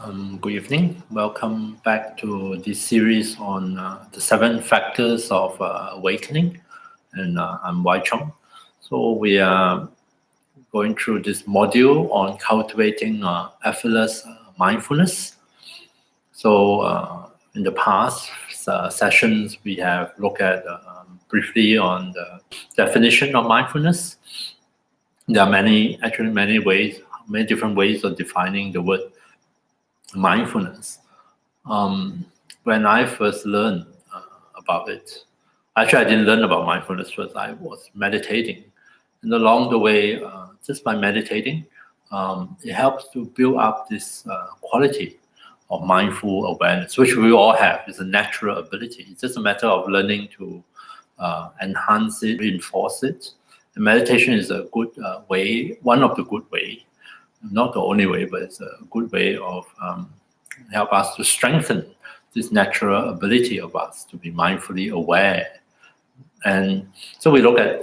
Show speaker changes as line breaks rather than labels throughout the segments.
Good evening. Welcome back to this series on the 7 factors of awakening. And I'm Wai Chong. So we are going through this module on cultivating effortless mindfulness. So in the past sessions, we have looked at briefly on the definition of mindfulness. There are many different ways of defining the word mindfulness. When I first learned about it, actually I didn't learn about mindfulness first. I was meditating, and along the way, just by meditating, it helps to build up this quality of mindful awareness, which we all have. It's a natural ability. It's just a matter of learning to enhance it, reinforce it. And meditation is a good way, one of the good way, not the only way, but it's a good way of help us to strengthen this natural ability of us to be mindfully aware. And so we look at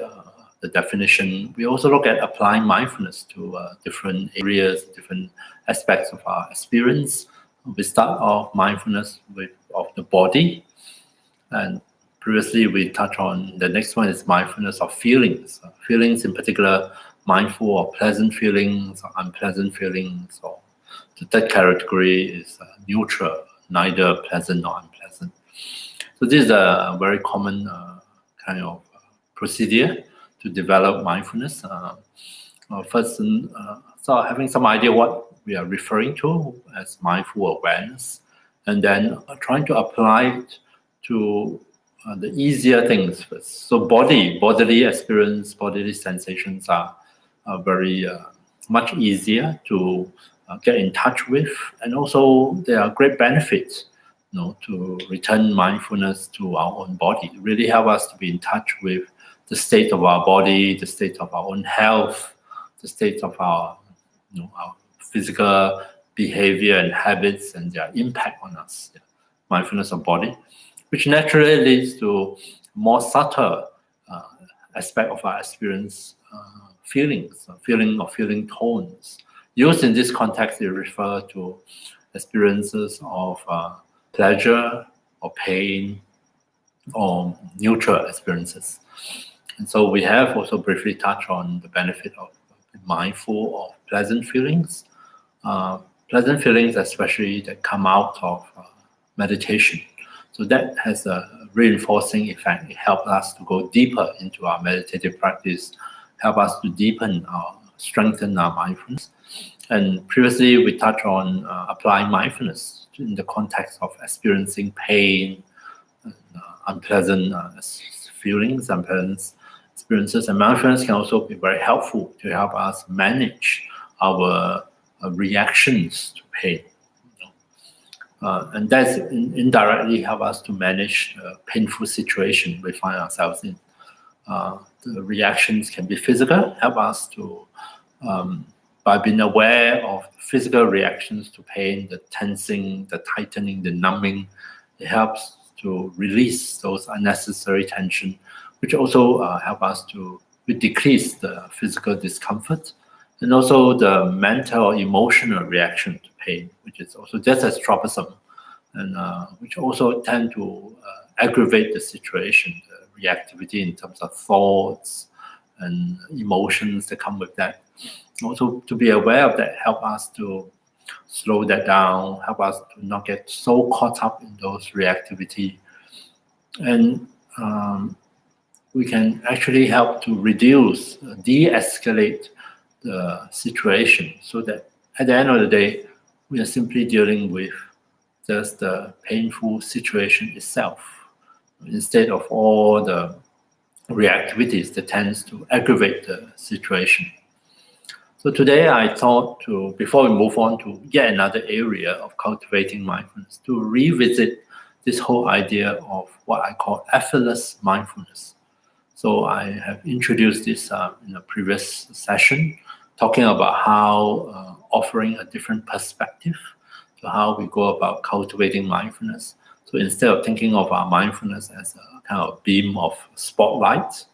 the definition. We also look at applying mindfulness to different areas, different aspects of our experience. We start off mindfulness of the body, and previously we touched on the next one is mindfulness of feelings. Feelings in particular, mindful of pleasant feelings, or unpleasant feelings, or the third category is neutral, neither pleasant nor unpleasant. So this is a very common kind of procedure to develop mindfulness. First, so having some idea what we are referring to as mindful awareness, and then trying to apply it to the easier things first. So bodily experience, bodily sensations are very much easier to get in touch with, and also there are great benefits, to return mindfulness to our own body. It really help us to be in touch with the state of our body, the state of our own health, the state of our physical behavior and habits and their impact on us. Mindfulness of body, which naturally leads to more subtle aspect of our experience, feeling tones. Used in this context, they refer to experiences of pleasure or pain or neutral experiences. And so we have also briefly touched on the benefit of being mindful of pleasant feelings. Pleasant feelings, especially that come out of meditation. So that has a reinforcing effect. It helps us to go deeper into our meditative practice, help us to strengthen our mindfulness. And previously we touched on applying mindfulness in the context of experiencing pain, unpleasant feelings, unpleasant experiences. And mindfulness can also be very helpful to help us manage our reactions to pain. And that's indirectly help us to manage the painful situation we find ourselves in. The reactions can be physical, help us to, by being aware of physical reactions to pain, the tensing, the tightening, the numbing, it helps to release those unnecessary tension, which also help us to decrease the physical discomfort, and also the mental or emotional reaction to pain, which is also just as troublesome, and which also tend to aggravate the situation, the reactivity in terms of thoughts and emotions that come with that. Also, to be aware of that help us to slow that down, help us to not get so caught up in those reactivity. And we can actually help to reduce, de-escalate the situation, so that at the end of the day, we are simply dealing with just the painful situation itself, instead of all the reactivities that tends to aggravate the situation. So today I thought before we move on to yet another area of cultivating mindfulness, to revisit this whole idea of what I call effortless mindfulness. So I have introduced this in a previous session, talking about how offering a different perspective to how we go about cultivating mindfulness. So instead of thinking of our mindfulness as a kind of beam of spotlight,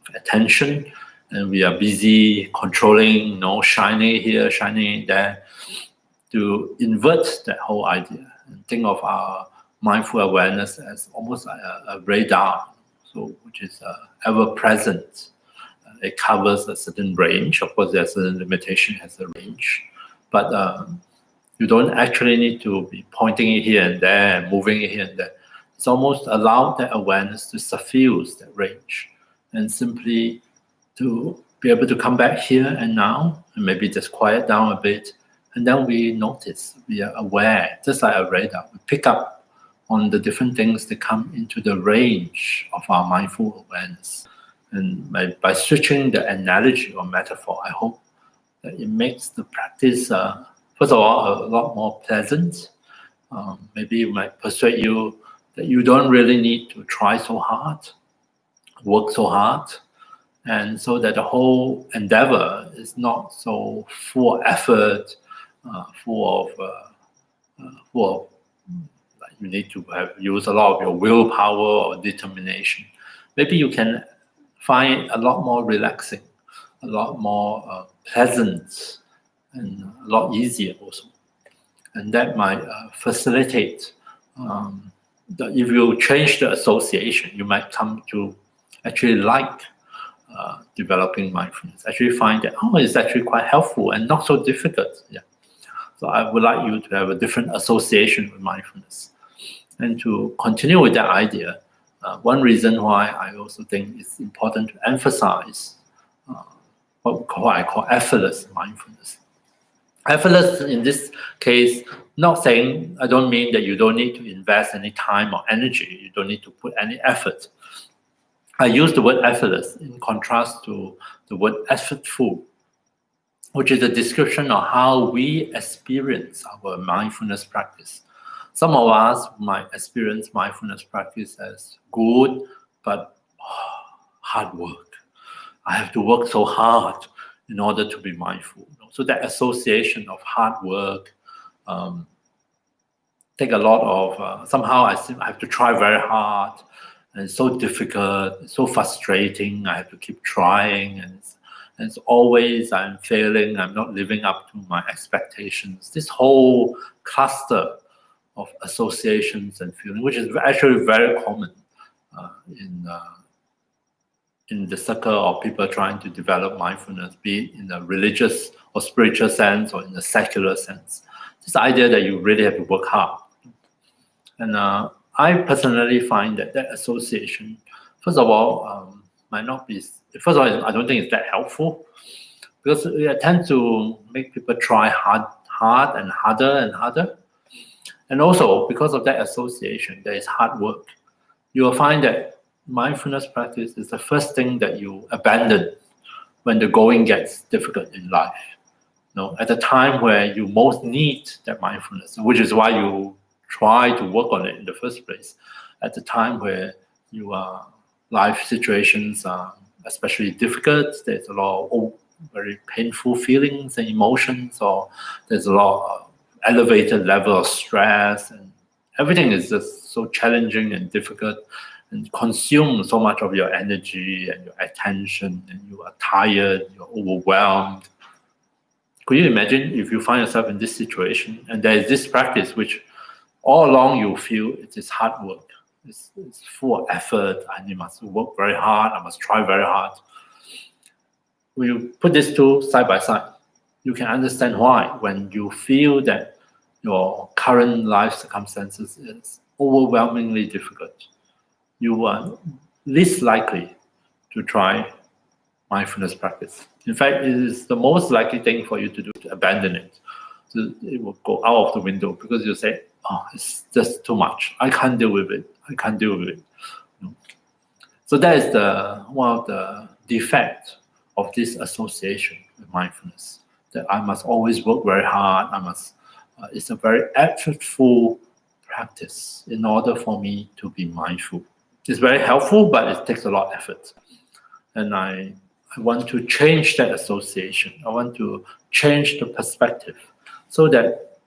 of attention, and we are busy controlling, shining here, shining there, to invert that whole idea and think of our mindful awareness as almost like a radar, so which is ever present. It covers a certain range. Of course, there's a limitation, has a range, but you don't actually need to be pointing it here and there and moving it here and there. It's almost allowed that awareness to suffuse that range and simply to be able to come back here and now and maybe just quiet down a bit. And then we notice, we are aware, just like a radar. We pick up on the different things that come into the range of our mindful awareness. And by switching the analogy or metaphor, I hope that it makes the practice, first of all, a lot more pleasant. Maybe it might persuade you that you don't really need to try so hard, work so hard, and so that the whole endeavor is not so full of effort, full of like you need to use a lot of your willpower or determination. Maybe you can find it a lot more relaxing, a lot more pleasant, and a lot easier also. And that might facilitate, if you change the association, you might come to actually like developing mindfulness, actually find that, it's actually quite helpful and not so difficult. Yeah. So I would like you to have a different association with mindfulness. And to continue with that idea, one reason why I also think it's important to emphasize what I call effortless mindfulness. Effortless in this case, not saying, I don't mean that you don't need to invest any time or energy, you don't need to put any effort. I use the word effortless in contrast to the word effortful, which is a description of how we experience our mindfulness practice. Some of us might experience mindfulness practice as good, but hard work. I have to work so hard in order to be mindful. So that association of hard work, take a lot of, somehow I have to try very hard, and it's so difficult, it's so frustrating, I have to keep trying, and it's always I'm failing, I'm not living up to my expectations. This whole cluster of associations and feeling, which is actually very common in the circle of people trying to develop mindfulness, be it in a religious or spiritual sense or in a secular sense. This idea that you really have to work hard. And I personally find that association, first of all, might not be, first of all, I don't think it's that helpful, because it tends to make people try hard and harder. And also, because of that association, there is hard work. You will find that mindfulness practice is the first thing that you abandon when the going gets difficult in life. At the time where you most need that mindfulness, which is why you try to work on it in the first place. At the time where your life situations are especially difficult, there's a lot of very painful feelings and emotions, or there's a lot of elevated level of stress, and everything is just so challenging and difficult and consume so much of your energy and your attention, and you are tired, you're overwhelmed. Could you imagine if you find yourself in this situation and there is this practice which all along you feel it is hard work, it's full of effort, and you must work very hard, I must try very hard. When you put these two side by side, you can understand why when you feel that your current life circumstances is overwhelmingly difficult, you are least likely to try mindfulness practice. In fact, it is the most likely thing for you to do to abandon it. So it will go out of the window because you say, it's just too much. I can't deal with it. So that is one of the defects of this association with mindfulness, that I must always work very hard. It's a very effortful practice in order for me to be mindful. It's very helpful, but it takes a lot of effort. And I want to change that association. I want to change the perspective so that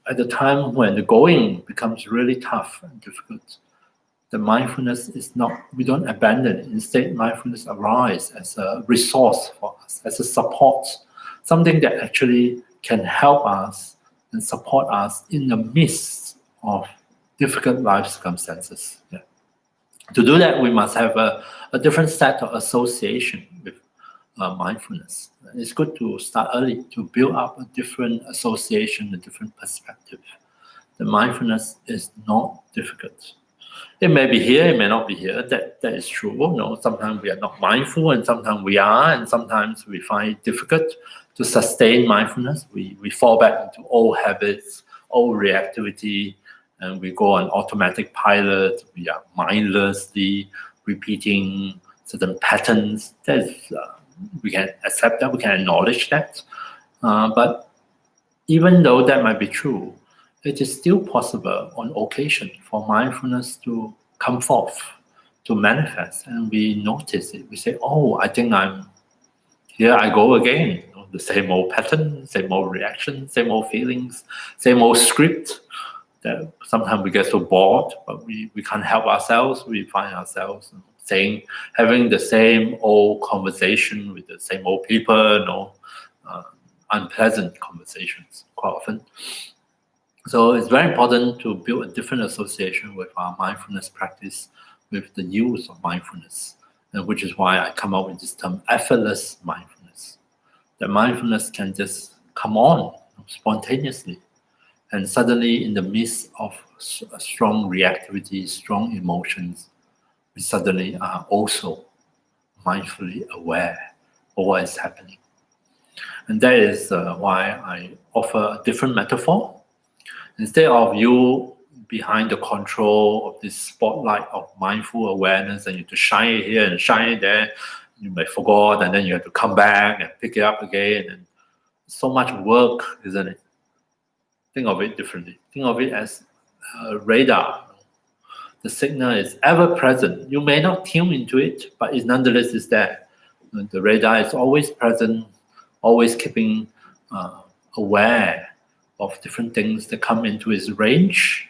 at the time when the going becomes really tough and difficult, the mindfulness is not, we don't abandon it. Instead, mindfulness arises as a resource for us, as a support, something that actually can help us and support us in the midst of difficult life circumstances. Yeah. To do that, we must have a different set of association with mindfulness. It's good to start early to build up a different association, a different perspective. The mindfulness is not difficult. It may be here, it may not be here. That is true. Sometimes we are not mindful, and sometimes we are, and sometimes we find it difficult to sustain mindfulness. We fall back into old habits, old reactivity, and we go on automatic pilot. We are mindlessly repeating certain patterns. We can accept that, we can acknowledge that. But even though that might be true, it is still possible on occasion for mindfulness to come forth, to manifest, and we notice it. We say, oh, I think here I go again. The same old pattern, same old reaction, same old feelings, same old script. That sometimes we get so bored, but we can't help ourselves. We find ourselves having the same old conversation with the same old people, unpleasant conversations quite often. So it's very important to build a different association with our mindfulness practice, with the use of mindfulness, and which is why I come up with this term, effortless mindfulness. That mindfulness can just come on spontaneously, and suddenly in the midst of strong reactivity, strong emotions, we suddenly are also mindfully aware of what is happening. And that is why I offer a different metaphor. Instead of you behind the control of this spotlight of mindful awareness, and you have to shine it here and shine it there, you may forget, and then you have to come back and pick it up again. And so much work, isn't it? Think of it differently. Think of it as a radar. The signal is ever present. You may not tune into it, but it nonetheless is there. The radar is always present, always keeping aware of different things that come into its range.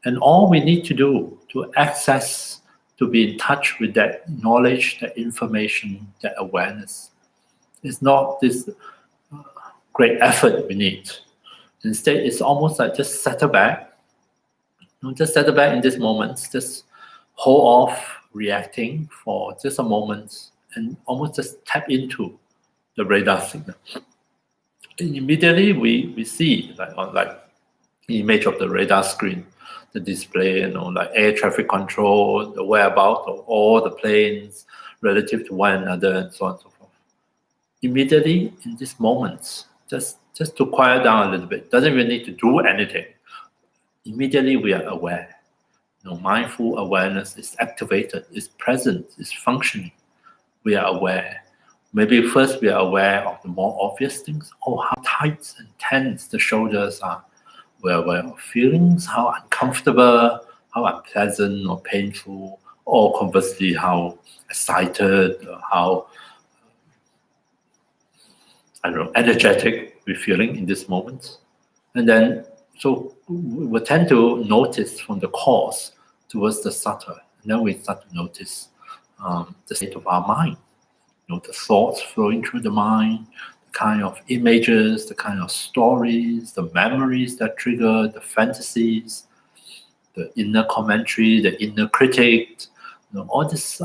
And all we need to do to access, to be in touch with that knowledge, that information, that awareness, is not this great effort we need. Instead, it's almost like just settle back. Just settle back in this moment. Just hold off reacting for just a moment and almost just tap into the radar signal. And immediately we see like image of the radar screen, the display, like air traffic control, the whereabouts of all the planes relative to one another, and so on and so forth. Immediately in this moment, just to quiet down a little bit, doesn't even need to do anything. Immediately we are aware. Mindful awareness is activated, is present, is functioning. We are aware. Maybe first we are aware of the more obvious things. Oh, how tight and tense the shoulders are. We're aware of feelings, how uncomfortable, how unpleasant or painful, or conversely, how excited, or how energetic we're feeling in this moment. And then, so we tend to notice from the cause towards the subtle. And then we start to notice the state of our mind. The thoughts flowing through the mind, the kind of images, the kind of stories, the memories that trigger, the fantasies, the inner commentary, the inner critic, all these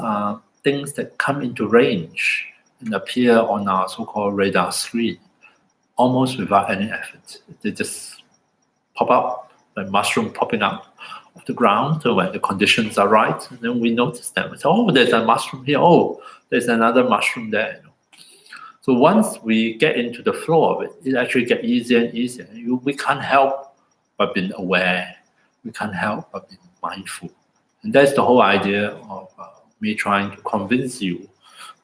things that come into range and appear on our so-called radar screen almost without any effort. They just pop up, like mushroom popping up of the ground when the conditions are right, and then we notice them. We say, oh, there's a mushroom here. Oh, there's another mushroom there. So once we get into the flow of it, it actually gets easier and easier. We can't help but being aware. We can't help but being mindful. And that's the whole idea of me trying to convince you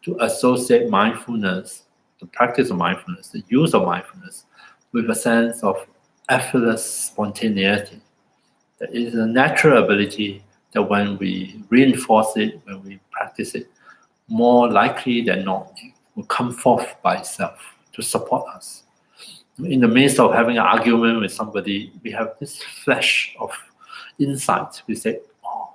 to associate mindfulness, the practice of mindfulness, the use of mindfulness, with a sense of effortless spontaneity. That is a natural ability that when we reinforce it, when we practice it, more likely than not, it will come forth by itself to support us. In the midst of having an argument with somebody, we have this flash of insight. We say, oh,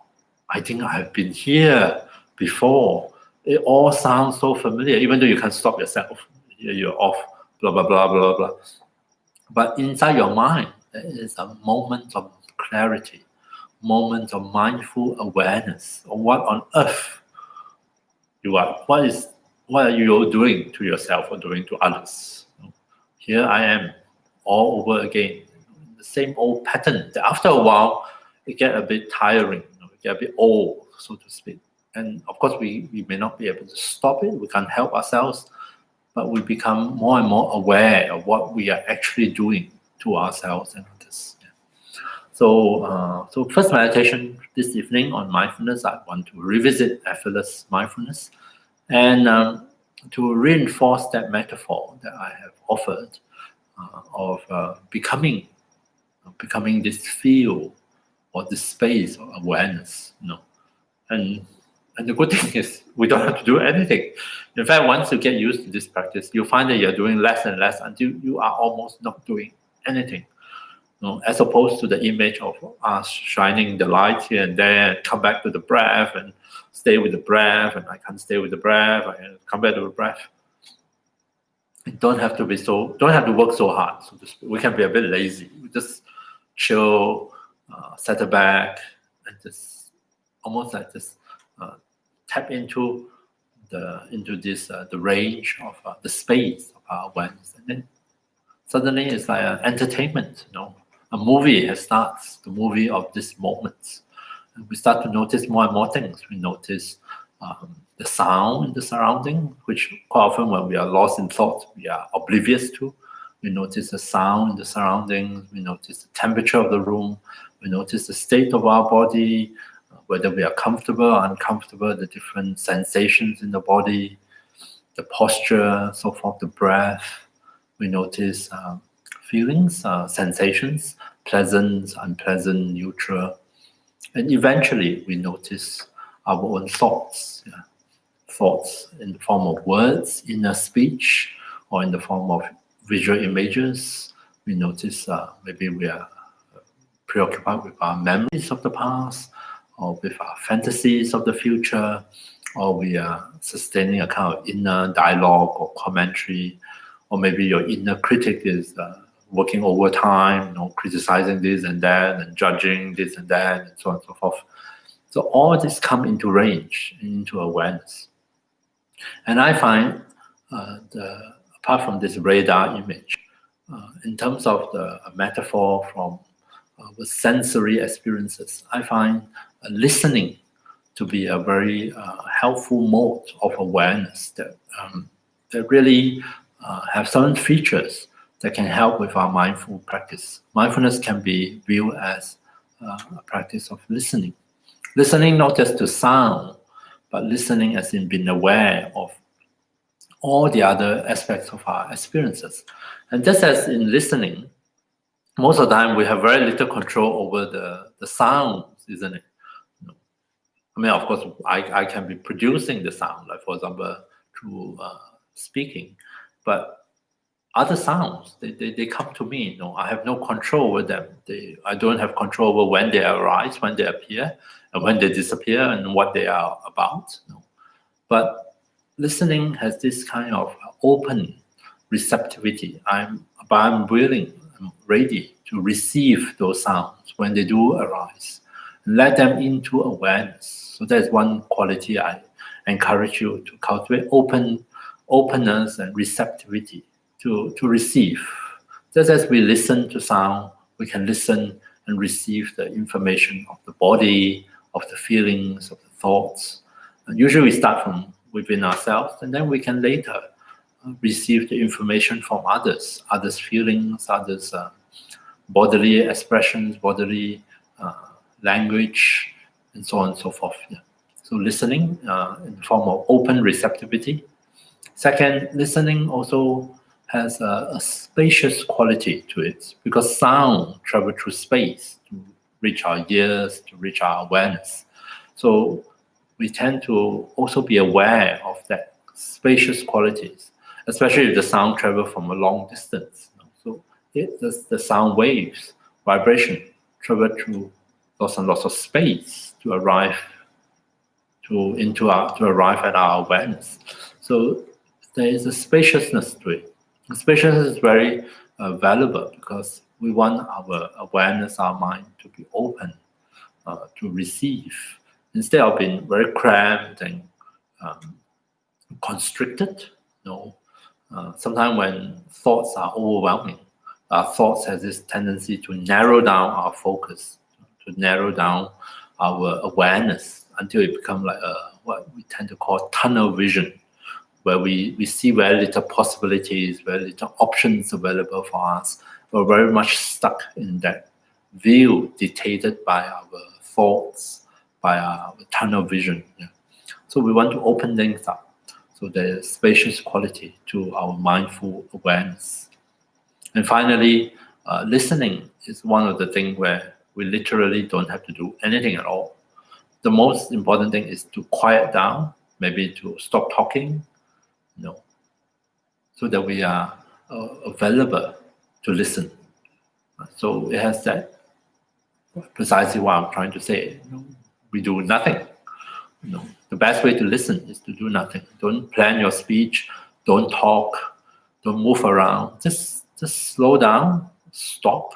I think I have been here before. It all sounds so familiar, even though you can't stop yourself. You're off, blah, blah, blah, blah, blah. But inside your mind, There is a moment of clarity, moment of mindful awareness of what on earth you are. What are you doing to yourself or doing to others? Here I am, all over again, the same old pattern. After a while, it get a bit tiring, it get a bit old, so to speak. And of course, we may not be able to stop it. We can't help ourselves, but we become more and more aware of what we are actually doing to ourselves and others. So first meditation this evening on mindfulness, I want to revisit effortless mindfulness and to reinforce that metaphor that I have offered of becoming this field or this space of awareness. And the good thing is we don't have to do anything. In fact, once you get used to this practice, you'll find that you're doing less and less until you are almost not doing anything. As opposed to the image of us shining the light here and there and come back to the breath and stay with the breath, and I can't stay with the breath, I come back to the breath. Don't have to work so hard. So we can be a bit lazy. We just chill, settle back, and just almost like just tap into the range of the space of our awareness, and then suddenly it's like an entertainment. A movie starts, the movie of these moments, and we start to notice more and more things. We notice the sound in the surrounding, which quite often when we are lost in thought, we are oblivious to. We notice the sound in the surroundings. We notice the temperature of the room. We notice the state of our body, whether we are comfortable or uncomfortable, the different sensations in the body, the posture, so forth, the breath. We notice feelings, sensations, pleasant, unpleasant, neutral. And eventually we notice our own thoughts. Thoughts in the form of words, inner speech, or in the form of visual images. We notice maybe we are preoccupied with our memories of the past, or with our fantasies of the future, or we are sustaining a kind of inner dialogue or commentary, or maybe your inner critic is working overtime, criticizing this and that, and judging this and that, and so on and so forth. So all this come into range, into awareness. And I find, apart from this radar image, in terms of the metaphor from with sensory experiences, I find listening to be a very helpful mode of awareness that really have certain features that can help with our mindful practice. Mindfulness can be viewed as a practice of listening. Listening not just to sound, but listening as in being aware of all the other aspects of our experiences. And just as in listening, most of the time we have very little control over the sounds, isn't it? I mean, of course, I can be producing the sound, like for example, through speaking, but other sounds, they come to me. I have no control over them. I don't have control over when they arise, when they appear, and when they disappear, and what they are about. But listening has this kind of open receptivity. I'm willing, I'm ready to receive those sounds when they do arise, and let them into awareness. So that's one quality I encourage you to cultivate: openness and receptivity to receive. Just as we listen to sound, we can listen and receive the information of the body, of the feelings, of the thoughts. And usually we start from within ourselves, and then we can later receive the information from others' feelings, others' bodily expressions, bodily language, and so on and so forth. So listening in the form of open receptivity. Second, listening also has a spacious quality to it, because sound travels through space to reach our ears, to reach our awareness. So we tend to also be aware of that spacious qualities, especially if the sound travels from a long distance. So the sound waves, vibration, travel through lots and lots of space to arrive at our awareness. So there is a spaciousness to it. Spaciousness is very valuable, because we want our awareness, our mind to be open, to receive, instead of being very cramped and constricted. Sometimes when thoughts are overwhelming, our thoughts has this tendency to narrow down our focus, to narrow down our awareness until it becomes like what we tend to call tunnel vision, where we see very little possibilities, very little options available for us. We're very much stuck in that view dictated by our thoughts, by our tunnel vision. Yeah. So we want to open things up. So there's spacious quality to our mindful awareness. And finally, listening is one of the things where we literally don't have to do anything at all. The most important thing is to quiet down, maybe to stop talking, so that we are available to listen. So it has that precisely what I'm trying to say. We do nothing. The best way to listen is to do nothing. Don't plan your speech. Don't talk. Don't move around. Just slow down. Stop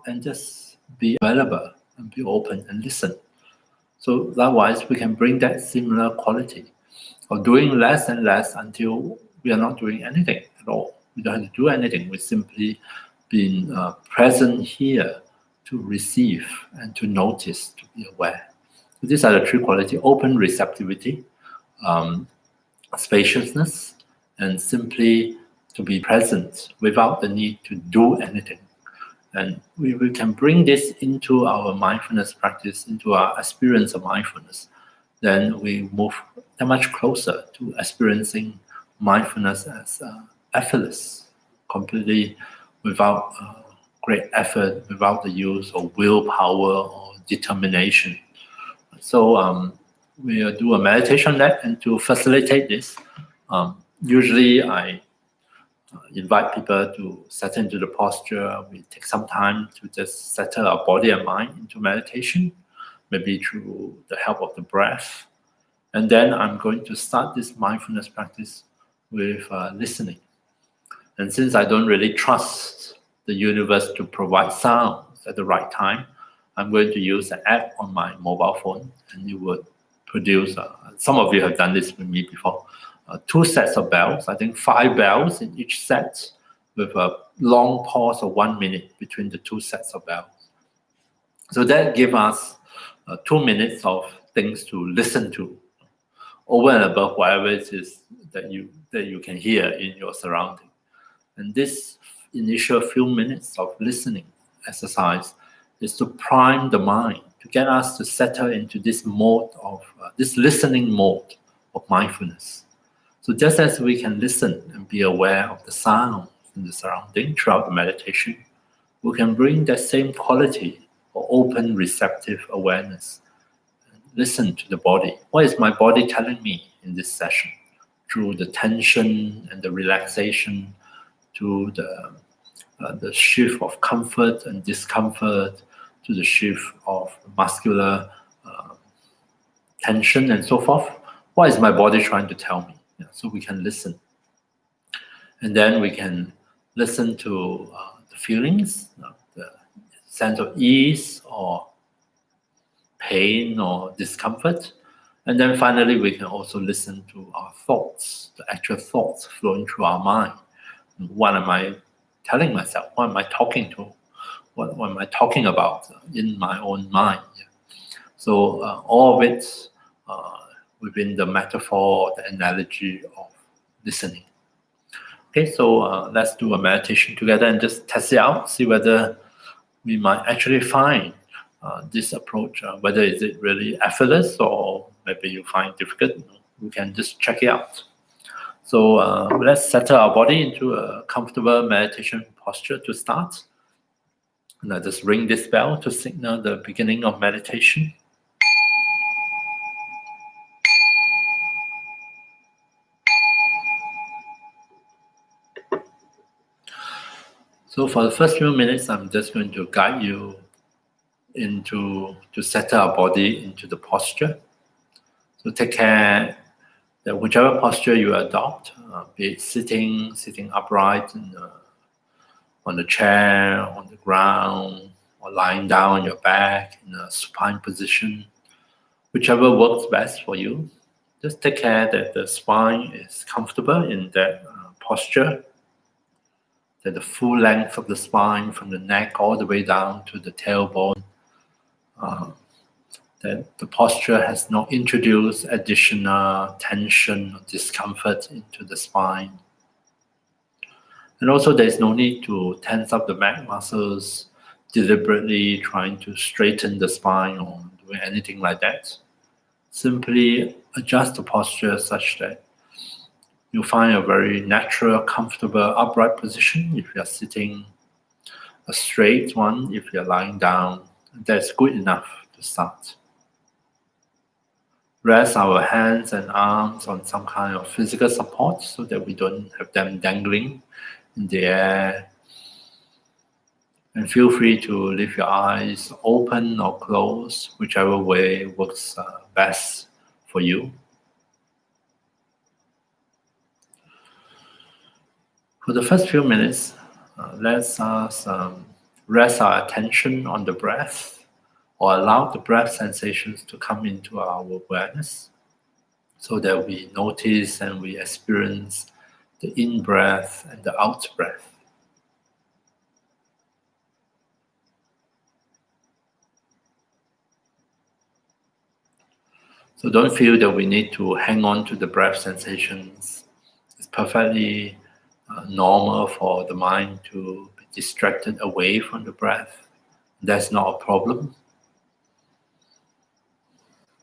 and just be available and be open and listen. So likewise, we can bring that similar quality of doing less and less until we are not doing anything at all. We don't have to do anything. We're simply being present here to receive and to notice, to be aware. So these are the three qualities: open receptivity, spaciousness, and simply to be present without the need to do anything. And we can bring this into our mindfulness practice, into our experience of mindfulness. Then we move that much closer to experiencing mindfulness as effortless, completely without great effort, without the use of willpower or determination. So we'll do a meditation on that, and to facilitate this, usually I invite people to settle into the posture. We take some time to just settle our body and mind into meditation, maybe through the help of the breath. And then I'm going to start this mindfulness practice with listening. And since I don't really trust the universe to provide sounds at the right time, I'm going to use an app on my mobile phone, and it would produce, some of you have done this with me before, 2 sets of bells, I think 5 bells in each set, with a long pause of 1 minute between the 2 sets of bells. So that gives us 2 minutes of things to listen to, over and above whatever it is that you can hear in your surrounding. And this initial few minutes of listening exercise is to prime the mind, to get us to settle into this mode of this listening mode of mindfulness. So just as we can listen and be aware of the sounds in the surrounding throughout the meditation, we can bring that same quality of open, receptive awareness. Listen to the body. What is my body telling me in this session? Through the tension and the relaxation, to the shift of comfort and discomfort, to the shift of muscular tension and so forth. What is my body trying to tell me? So we can listen. And then we can listen to the feelings, the sense of ease or pain or discomfort. And then finally, we can also listen to our thoughts, the actual thoughts flowing through our mind. What am I telling myself? What am I talking to? What am I talking about in my own mind? So all of it within the metaphor, the analogy of listening. Okay, so let's do a meditation together and just test it out, see whether we might actually find this approach, whether is it really effortless or maybe you find it difficult. We can just check it out. So let's settle our body into a comfortable meditation posture to start. And I just ring this bell to signal the beginning of meditation. So for the first few minutes, I'm just going to guide you to settle our body into the posture. So take care that whichever posture you adopt, be it sitting upright, on the chair, on the ground, or lying down on your back in a supine position, whichever works best for you. Just take care that the spine is comfortable in that posture, that the full length of the spine from the neck all the way down to the tailbone, that the posture has not introduced additional tension or discomfort into the spine. And also there's no need to tense up the back muscles, deliberately trying to straighten the spine or doing anything like that. Simply adjust the posture such that you find a very natural, comfortable, upright position. If you're sitting, a straight one, if you're lying down, that's good enough to start. Rest our hands and arms on some kind of physical support so that we don't have them dangling in the air. And feel free to leave your eyes open or closed, whichever way works best for you. For the first few minutes, let's rest our attention on the breath, or allow the breath sensations to come into our awareness so that we notice and we experience the in-breath and the out-breath. So don't feel that we need to hang on to the breath sensations. It's perfectly normal for the mind to be distracted away from the breath. That's not a problem.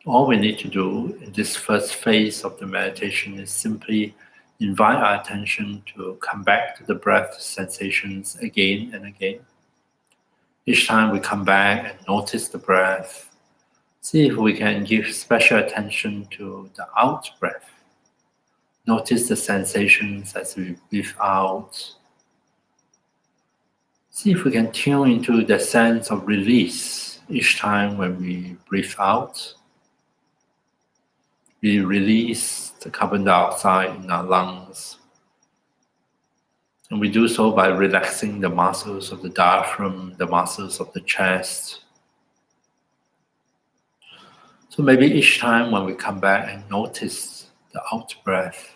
All we need to do in this first phase of the meditation is simply invite our attention to come back to the breath sensations again and again. Each time we come back and notice the breath, see if we can give special attention to the out breath. Notice the sensations as we breathe out. See if we can tune into the sense of release each time when we breathe out. We release the carbon dioxide in our lungs. And we do so by relaxing the muscles of the diaphragm, the muscles of the chest. So maybe each time when we come back and notice the out breath,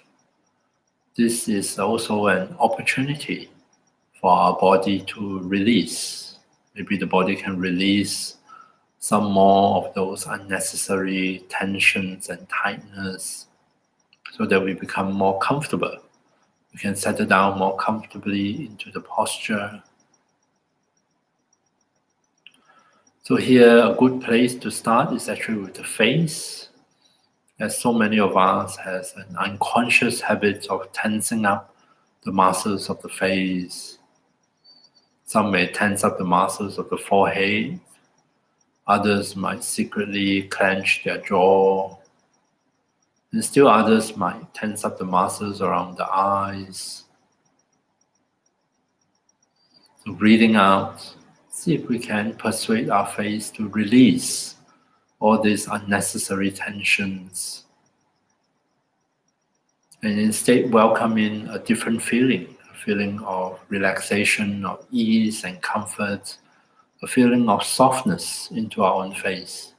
this is also an opportunity for our body to release. Maybe the body can release some more of those unnecessary tensions and tightness so that we become more comfortable. We can settle down more comfortably into the posture. So here, a good place to start is actually with the face, as so many of us has an unconscious habit of tensing up the muscles of the face. Some may tense up the muscles of the forehead. Others might secretly clench their jaw. And still others might tense up the muscles around the eyes. So breathing out, see if we can persuade our face to release all these unnecessary tensions. And instead welcome in a different feeling, a feeling of relaxation, of ease and comfort, a feeling of softness into our own face.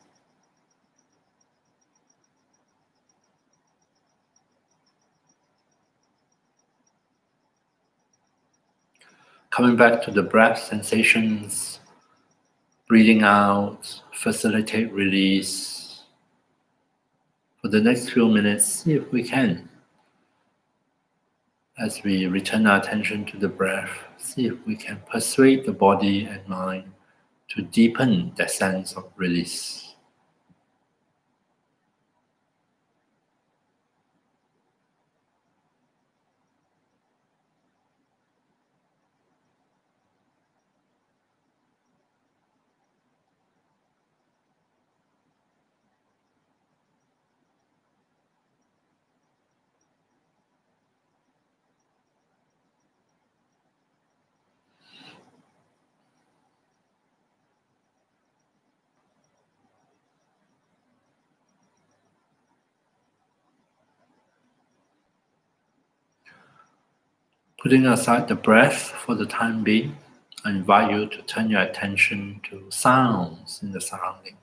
Coming back to the breath sensations, breathing out, facilitate release. For the next few minutes, see if we can, as we return our attention to the breath, see if we can persuade the body and mind to deepen that sense of release. Putting aside the breath for the time being, I invite you to turn your attention to sounds in the surrounding,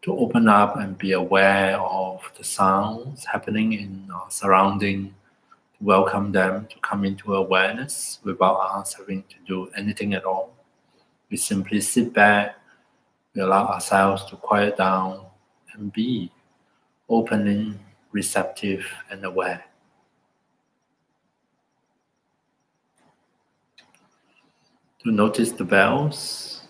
to open up and be aware of the sounds happening in our surrounding, to welcome them to come into awareness without us having to do anything at all. We simply sit back, we allow ourselves to quiet down and be open, receptive, and aware. To notice the bells,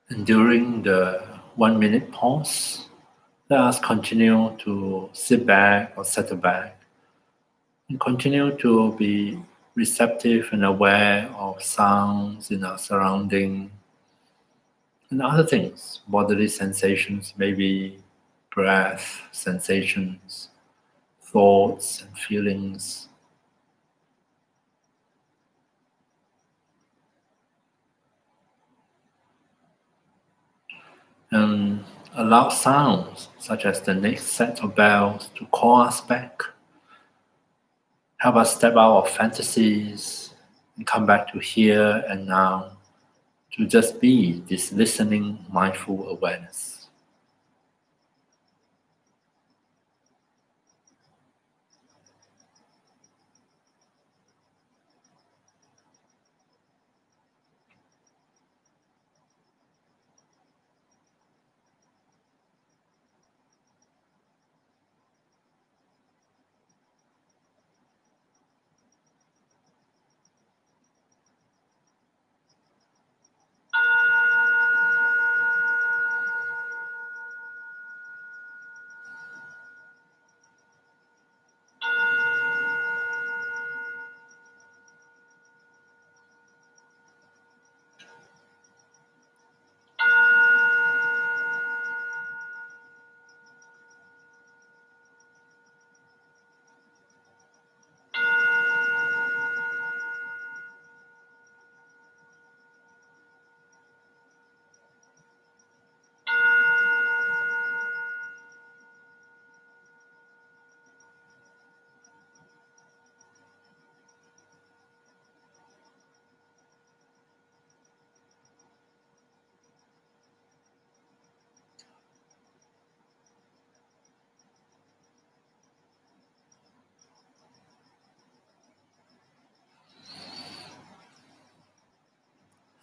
and during the 1 minute pause, let us continue to sit back or settle back and continue to be receptive and aware of sounds in our surrounding and other things, bodily sensations, maybe breath sensations, thoughts and feelings. And allow sounds such as the next set of bells to call us back, help us step out of fantasies and come back to here and now, to just be this listening, mindful awareness.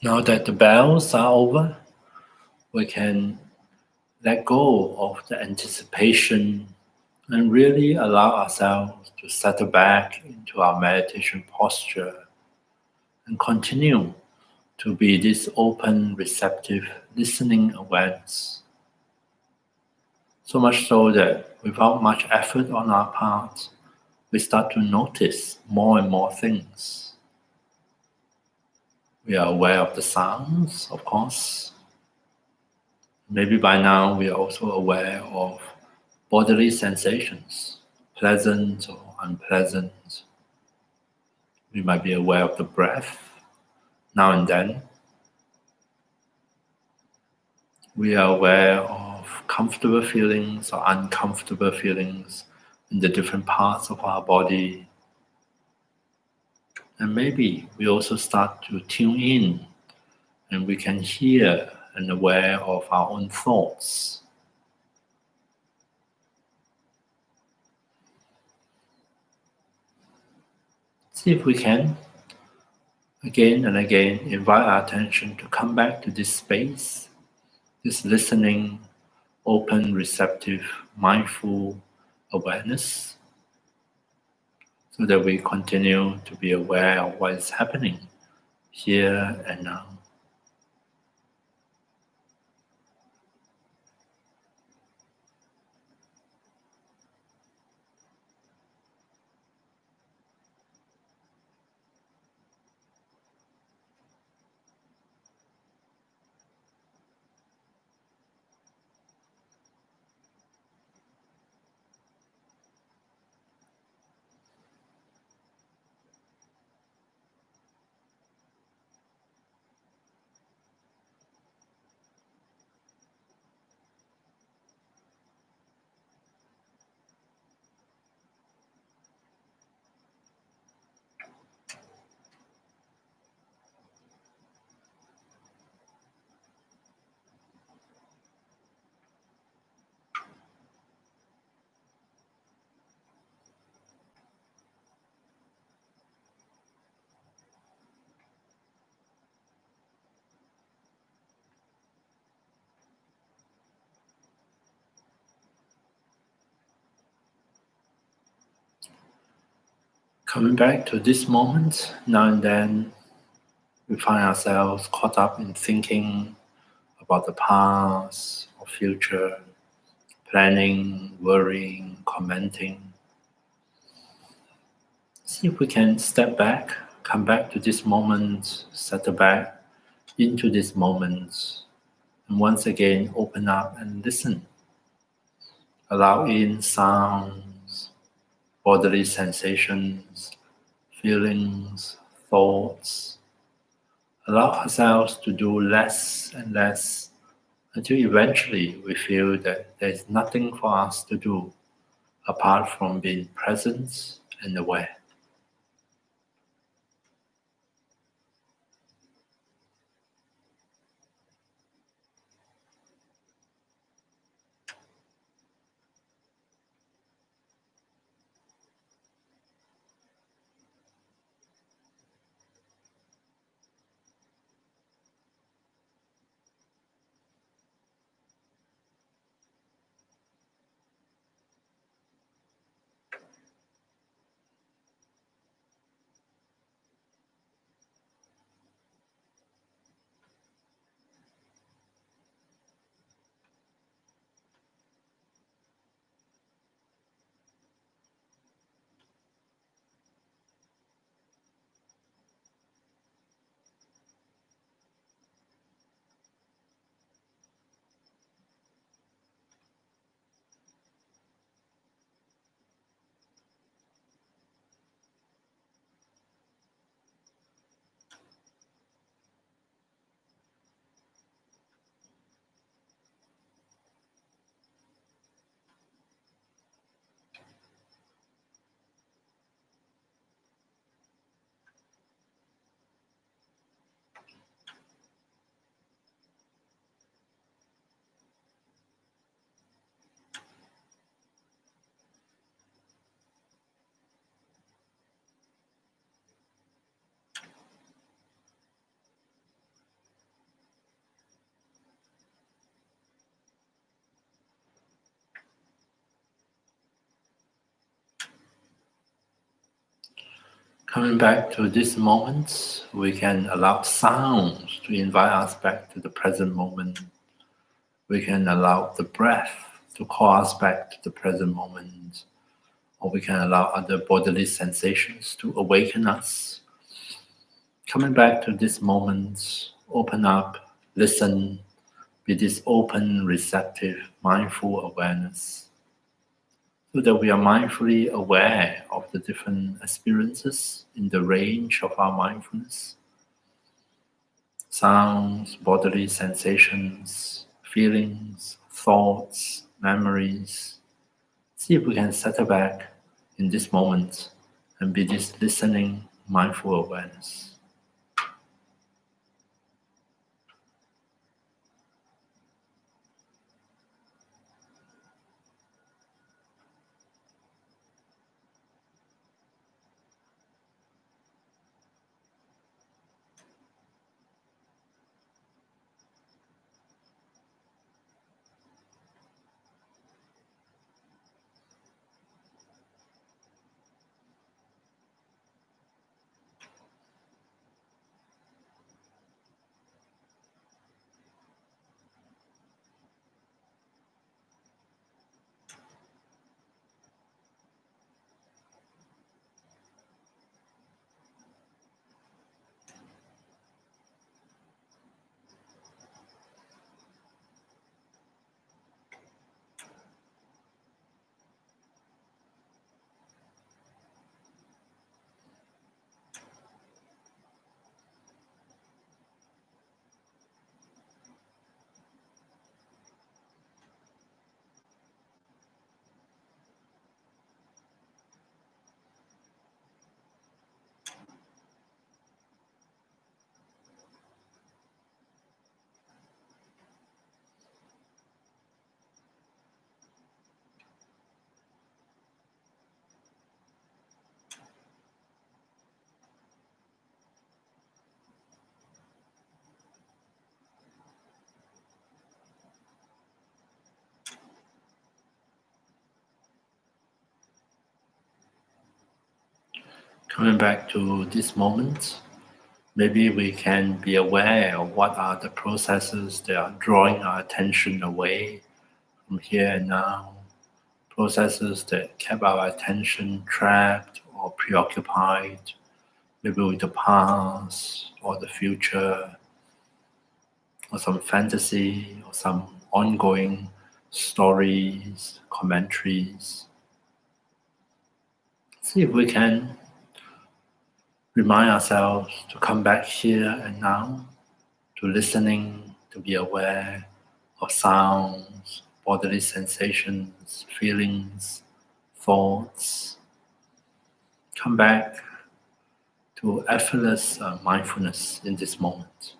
Now that the bells are over, we can let go of the anticipation and really allow ourselves to settle back into our meditation posture and continue to be this open, receptive, listening awareness. So much so that without much effort on our part, we start to notice more and more things. We are aware of the sounds, of course. Maybe by now we are also aware of bodily sensations, pleasant or unpleasant. We might be aware of the breath now and then. We are aware of comfortable feelings or uncomfortable feelings in the different parts of our body. And maybe we also start to tune in and we can hear and aware of our own thoughts. See if we can, again and again, invite our attention to come back to this space, this listening, open, receptive, mindful awareness. so that we continue to be aware of what is happening here and now. Coming back to this moment, now and then we find ourselves caught up in thinking about the past or future, planning, worrying, commenting. See if we can step back, come back to this moment, settle back into this moment, and once again open up and listen. Allow in sounds, bodily sensations, feelings, thoughts. Allow ourselves to do less and less until eventually we feel that there is nothing for us to do apart from being present and aware. Coming back to this moment, we can allow sounds to invite us back to the present moment. We can allow the breath to call us back to the present moment. Or we can allow other bodily sensations to awaken us. Coming back to this moment, open up, listen, be this open, receptive, mindful awareness, so that we are mindfully aware of the different experiences in the range of our mindfulness. Sounds, bodily sensations, feelings, thoughts, memories. See if we can settle back in this moment and be this listening, mindful awareness. Coming back to this moment, maybe we can be aware of what are the processes that are drawing our attention away from here and now, processes that kept our attention trapped or preoccupied, maybe with the past or the future, or some fantasy, or some ongoing stories, commentaries. See if we can remind ourselves to come back here and now, to listening, to be aware of sounds, bodily sensations, feelings, thoughts. Come back to effortless mindfulness in this moment.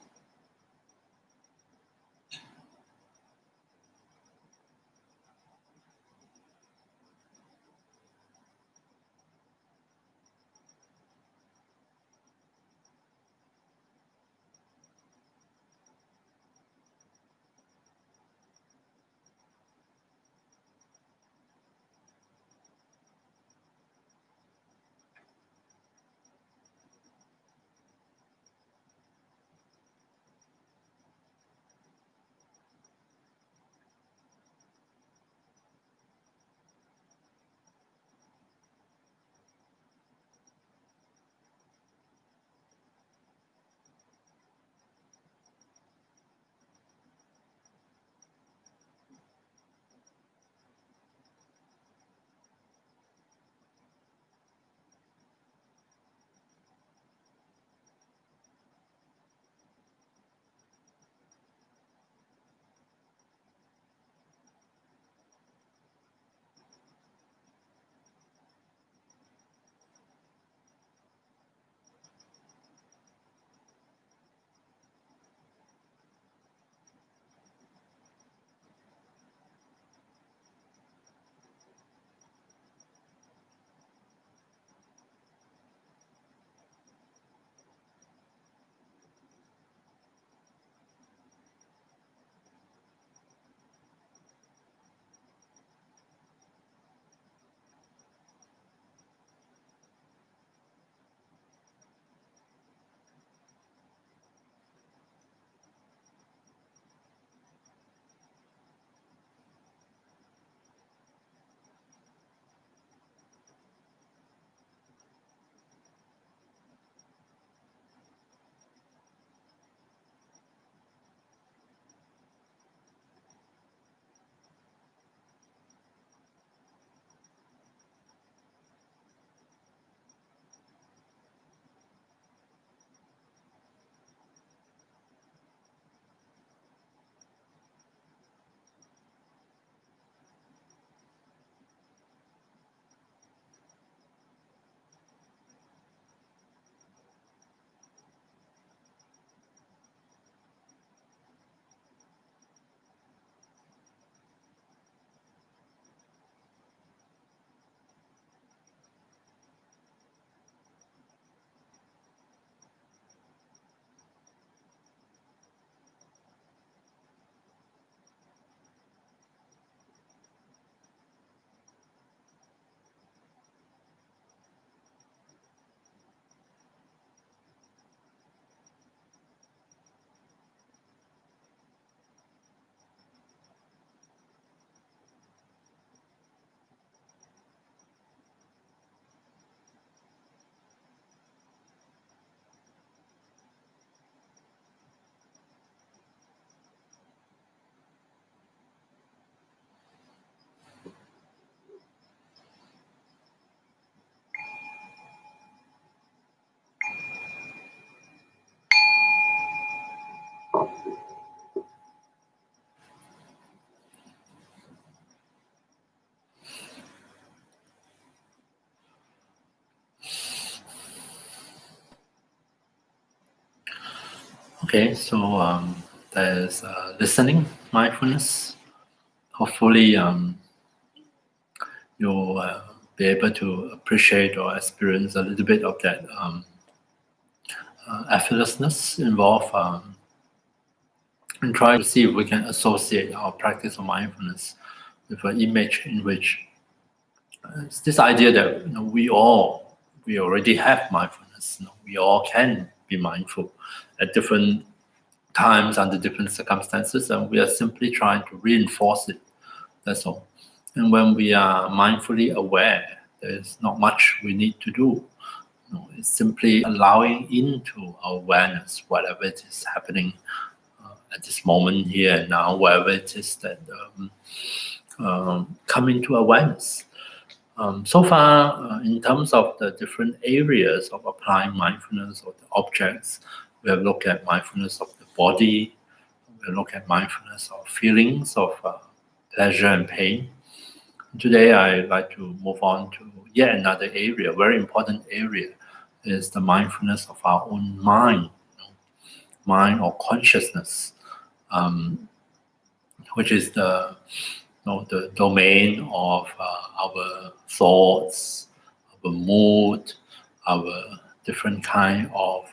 Okay, so there's listening, mindfulness. Hopefully, you'll be able to appreciate or experience a little bit of that effortlessness involved, and try to see if we can associate our practice of mindfulness with an image in which it's this idea that we all we already have mindfulness. We all can be mindful at different times under different circumstances, and we are simply trying to reinforce it. That's all. And when we are mindfully aware, there's not much we need to do. It's simply allowing into our awareness whatever it is happening at this moment here and now, wherever it is that come into awareness. So far, in terms of the different areas of applying mindfulness or the objects, we have looked at mindfulness of the body, we have looked at mindfulness of feelings of pleasure and pain. Today, I'd like to move on to yet another area, very important area, is the mindfulness of our own mind, mind or consciousness, which is the domain of our thoughts, our mood, our different kind of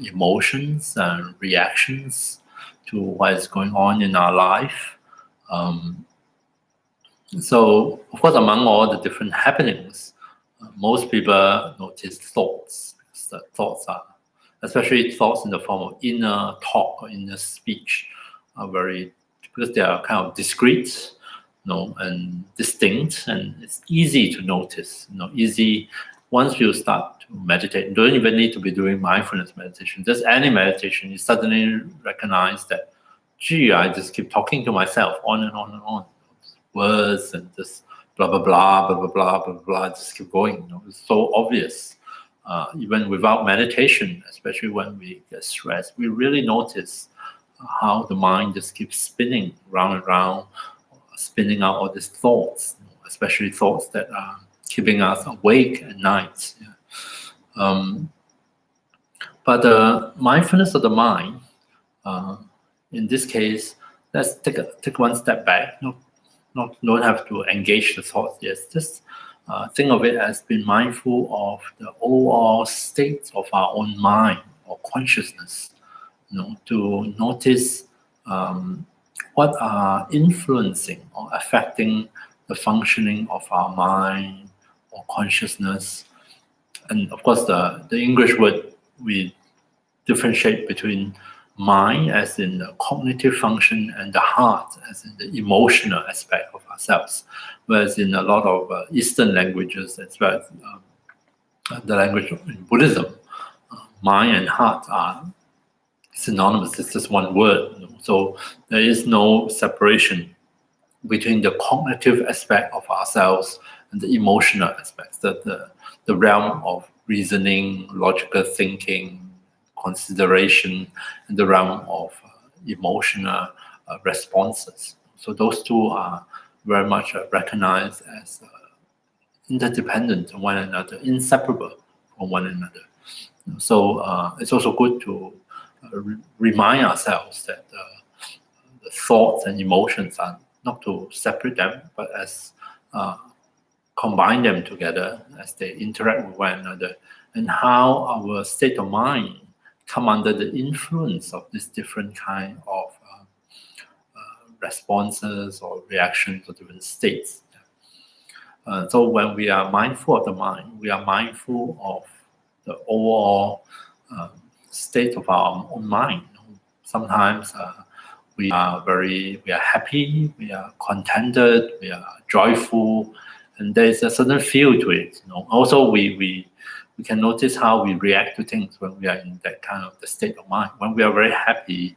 emotions and reactions to what is going on in our life. So, of course, among all the different happenings, most people notice thoughts. The thoughts are, especially thoughts in the form of inner talk or inner speech, are very, because they are kind of discrete, and distinct, and it's easy to notice. Easy once you start to meditate. You don't even need to be doing mindfulness meditation. Just any meditation, you suddenly recognize that, gee, I just keep talking to myself on and on and on. Words and just blah blah blah blah blah blah blah blah. Just keep going. It's so obvious. Even without meditation, especially when we get stressed, we really notice how the mind just keeps spinning round and round, spinning out all these thoughts, especially thoughts that are keeping us awake at night. But the mindfulness of the mind, in this case, let's take one step back. Don't have to engage the thoughts. Yes, just think of it as being mindful of the overall state of our own mind or consciousness. To notice what are influencing or affecting the functioning of our mind or consciousness. And of course, the English word, we differentiate between mind as in the cognitive function and the heart as in the emotional aspect of ourselves. Whereas in a lot of Eastern languages, as well as the language in Buddhism, mind and heart are synonymous. It's just one word. So there is no separation between the cognitive aspect of ourselves and the emotional aspects, the realm of reasoning, logical thinking, consideration, and the realm of emotional responses. So those two are very much recognized as interdependent on one another, inseparable from one another. So it's also good to remind ourselves that the thoughts and emotions are not to separate them, but as combine them together as they interact with one another, and how our state of mind come under the influence of this different kind of responses or reactions or different states. So when we are mindful of the mind, we are mindful of the overall state of our own mind. Sometimes we are happy, we are contented, we are joyful, and there's a certain feel to it. Also, we can notice how we react to things when we are in that kind of the state of mind. When we are very happy,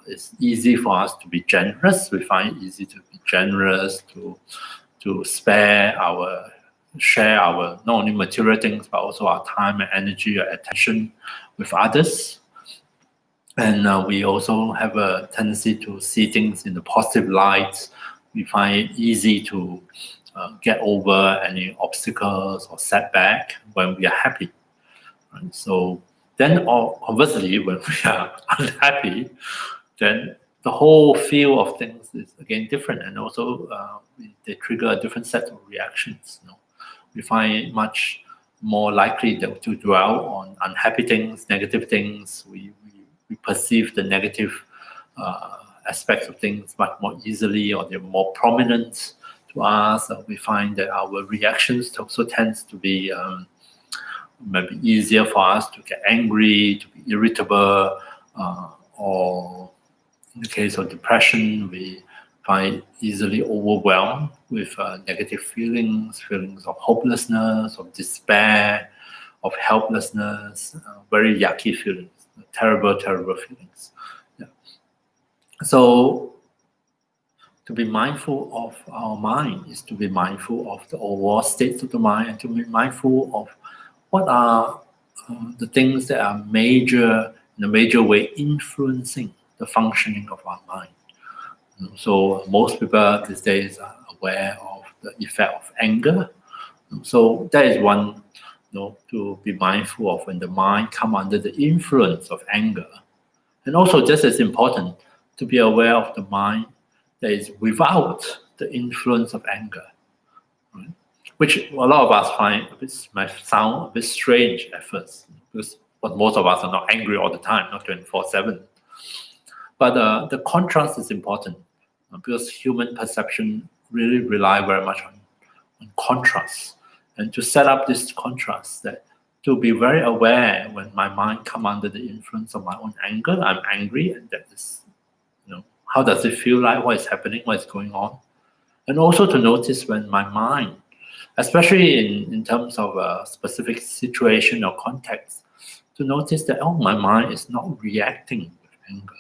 it's easy for us to be generous. We find it easy to be generous, to share our not only material things, but also our time and energy or attention with others. And we also have a tendency to see things in the positive light. We find it easy to get over any obstacles or setback when we are happy. Right? So then, or conversely, when we are unhappy, then the whole feel of things is again different, and also they trigger a different set of reactions. We find it much more likely to dwell on unhappy things, negative things. We perceive the negative aspects of things much more easily, or they're more prominent to us. We find that our reactions also tends to be might be easier for us to get angry, to be irritable, or in the case of depression, we find easily overwhelmed with negative feelings, feelings of hopelessness, of despair, of helplessness, very yucky feelings, terrible, terrible feelings. Yeah. So to be mindful of our mind is to be mindful of the overall states of the mind, and to be mindful of what are the things that are in a major way influencing the functioning of our mind. So most people these days are aware of the effect of anger. So that is one, to be mindful of when the mind come under the influence of anger. And also just as important, to be aware of the mind that is without the influence of anger, right? Which a lot of us find might sound a bit strange at first, because most of us are not angry all the time, not 24/7. But the contrast is important, because human perception really rely very much on contrast. And to set up this contrast, that to be very aware when my mind come under the influence of my own anger, I'm angry, and that is, how does it feel like, what is happening, what is going on? And also to notice when my mind, especially in terms of a specific situation or context, to notice that, my mind is not reacting with anger.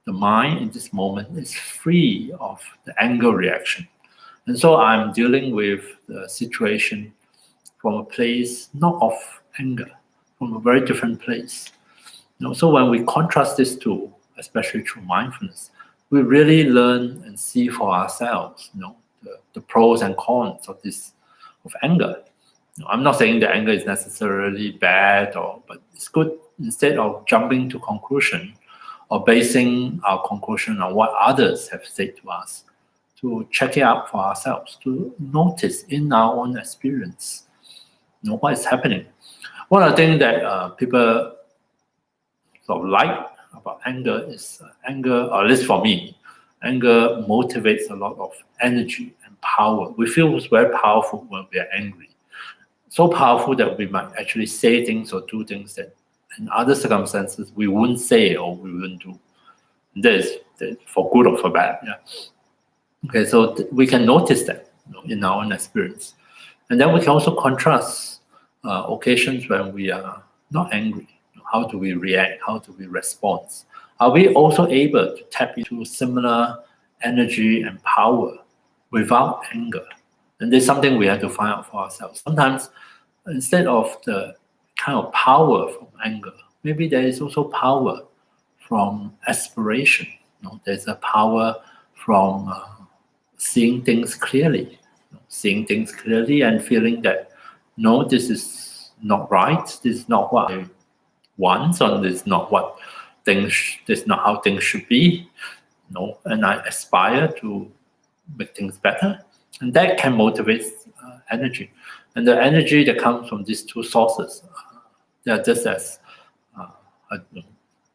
The mind in this moment is free of the anger reaction. And so I'm dealing with the situation from a place not of anger, from a very different place. So when we contrast these two, especially through mindfulness, we really learn and see for ourselves, the pros and cons of anger. I'm not saying that anger is necessarily bad, but it's good, instead of jumping to conclusion or basing our conclusion on what others have said to us, to check it out for ourselves, to notice in our own experience, what is happening. One of the things that people sort of like about anger is anger, or at least for me, anger motivates a lot of energy and power. We feel very powerful when we are angry. So powerful that we might actually say things or do things that in other circumstances we wouldn't say or we wouldn't do. That is for good or for bad. Yeah. Okay, so we can notice that, in our own experience. And then we can also contrast occasions when we are not angry. How do we react? How do we respond? Are we also able to tap into similar energy and power without anger? And there's something we have to find out for ourselves. Sometimes, instead of the kind of power from anger, maybe there is also power from aspiration. There's a power from seeing things clearly, and feeling that, no, this is not right. This is not what I want, or this is not what this is not how things should be. And I aspire to make things better, and that can motivate energy. And the energy that comes from these two sources, they are just as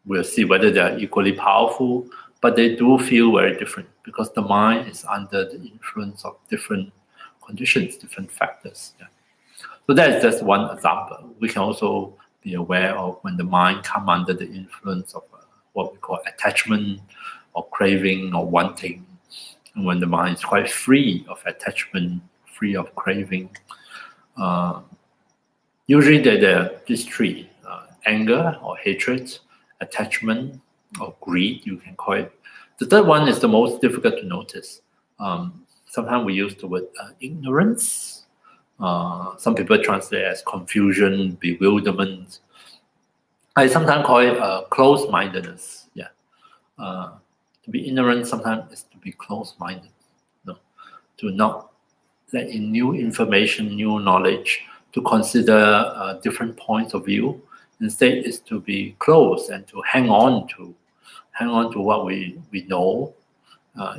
we'll see whether they are equally powerful, but they do feel very different, because the mind is under the influence of different conditions, different factors. Yeah. So that is just one example. We can also be aware of when the mind comes under the influence of what we call attachment or craving or wanting, and when the mind is quite free of attachment, free of craving. Usually there are these three: anger or hatred, attachment or greed, you can call it. The third one is the most difficult to notice. Sometimes we use the word ignorance. Some people translate as confusion, bewilderment. I sometimes call it closed-mindedness. Yeah, to be ignorant sometimes is to be closed-minded. To not let in new information, new knowledge, to consider different points of view. Instead, is to be close and to hang on to what we know,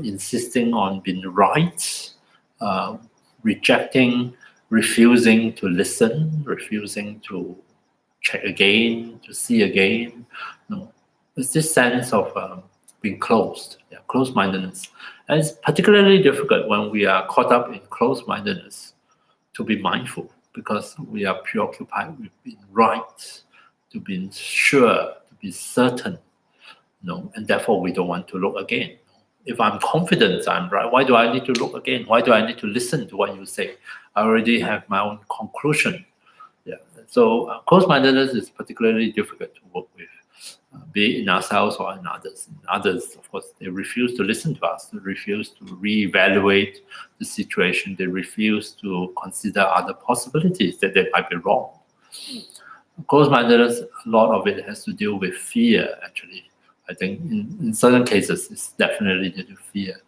insisting on being right, rejecting, refusing to listen, refusing to check again, to see again. It's this sense of being closed, closed-mindedness. And it's particularly difficult when we are caught up in closed-mindedness to be mindful. because we are preoccupied with being right, to being sure, to be certain, and therefore we don't want to look again. If I'm confident I'm right, why do I need to look again? Why do I need to listen to what you say? I already have my own conclusion. Yeah. So closed-mindedness is particularly difficult to work with, be it in ourselves or in others. In others, of course, they refuse to listen to us. They refuse to reevaluate the situation. They refuse to consider other possibilities that they might be wrong. Closed-mindedness, a lot of it has to deal with fear, actually. I think in certain cases, it's definitely due to fear.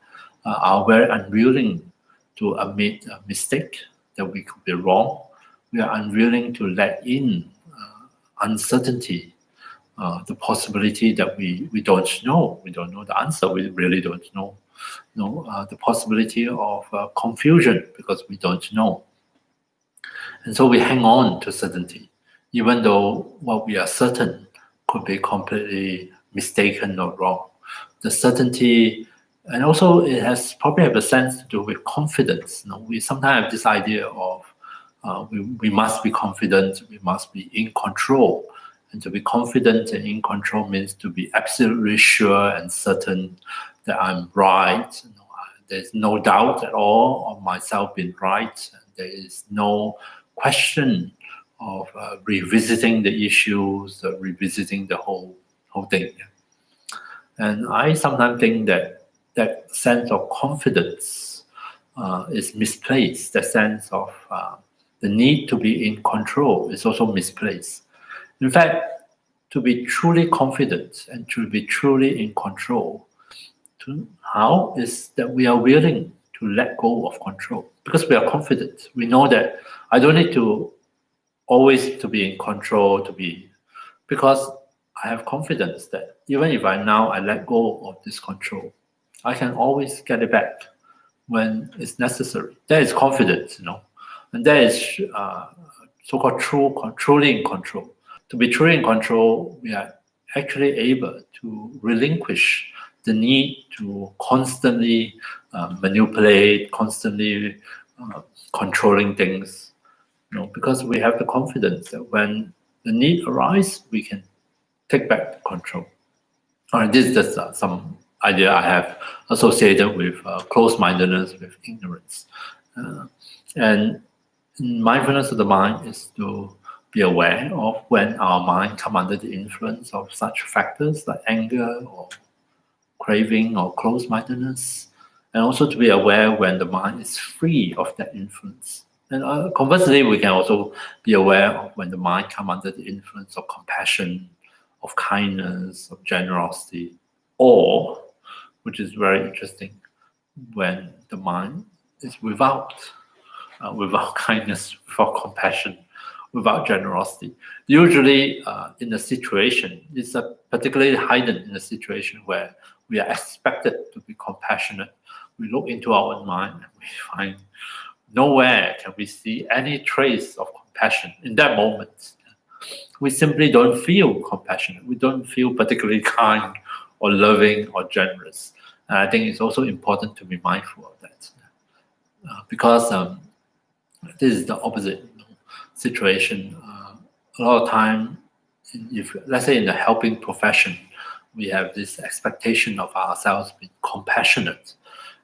Are very unwilling to admit a mistake, that we could be wrong. We are unwilling to let in uncertainty, the possibility that we don't know. We don't know the answer. We really don't know. The possibility of confusion because we don't know. And so we hang on to certainty, even though what we are certain could be completely mistaken or wrong. The certainty, and also it has probably have a sense to do with confidence. We sometimes have this idea of we must be confident, we must be in control. And to be confident and in control means to be absolutely sure and certain that I'm right. There's no doubt at all of myself being right. There is no question of revisiting the issues, revisiting the whole thing. And I sometimes think that that sense of confidence is misplaced. The sense of the need to be in control is also misplaced. In fact, to be truly confident and to be truly in control, how is that we are willing to let go of control because we are confident. We know that I don't need to always to be in control, because I have confidence that even if I let go of this control, I can always get it back when it's necessary. That is confidence, and that is so-called truly in control. To be truly in control, we are actually able to relinquish the need to constantly manipulate, constantly controlling things, because we have the confidence that when the need arises, we can take back control. All right, this is just some idea I have associated with closed-mindedness, with ignorance. And mindfulness of the mind is to be aware of when our mind come under the influence of such factors like anger or craving or closed-mindedness, and also to be aware when the mind is free of that influence. And conversely, we can also be aware of when the mind come under the influence of compassion, of kindness, of generosity, or, which is very interesting, when the mind is without kindness, without compassion, without generosity. Usually in a situation, it's particularly heightened in a situation where we are expected to be compassionate. We look into our own mind and we find nowhere can we see any trace of compassion in that moment. We simply don't feel compassionate. We don't feel particularly kind or loving or generous. And I think it's also important to be mindful of that, because this is the opposite situation. A lot of time, if let's say in the helping profession, we have this expectation of ourselves being compassionate,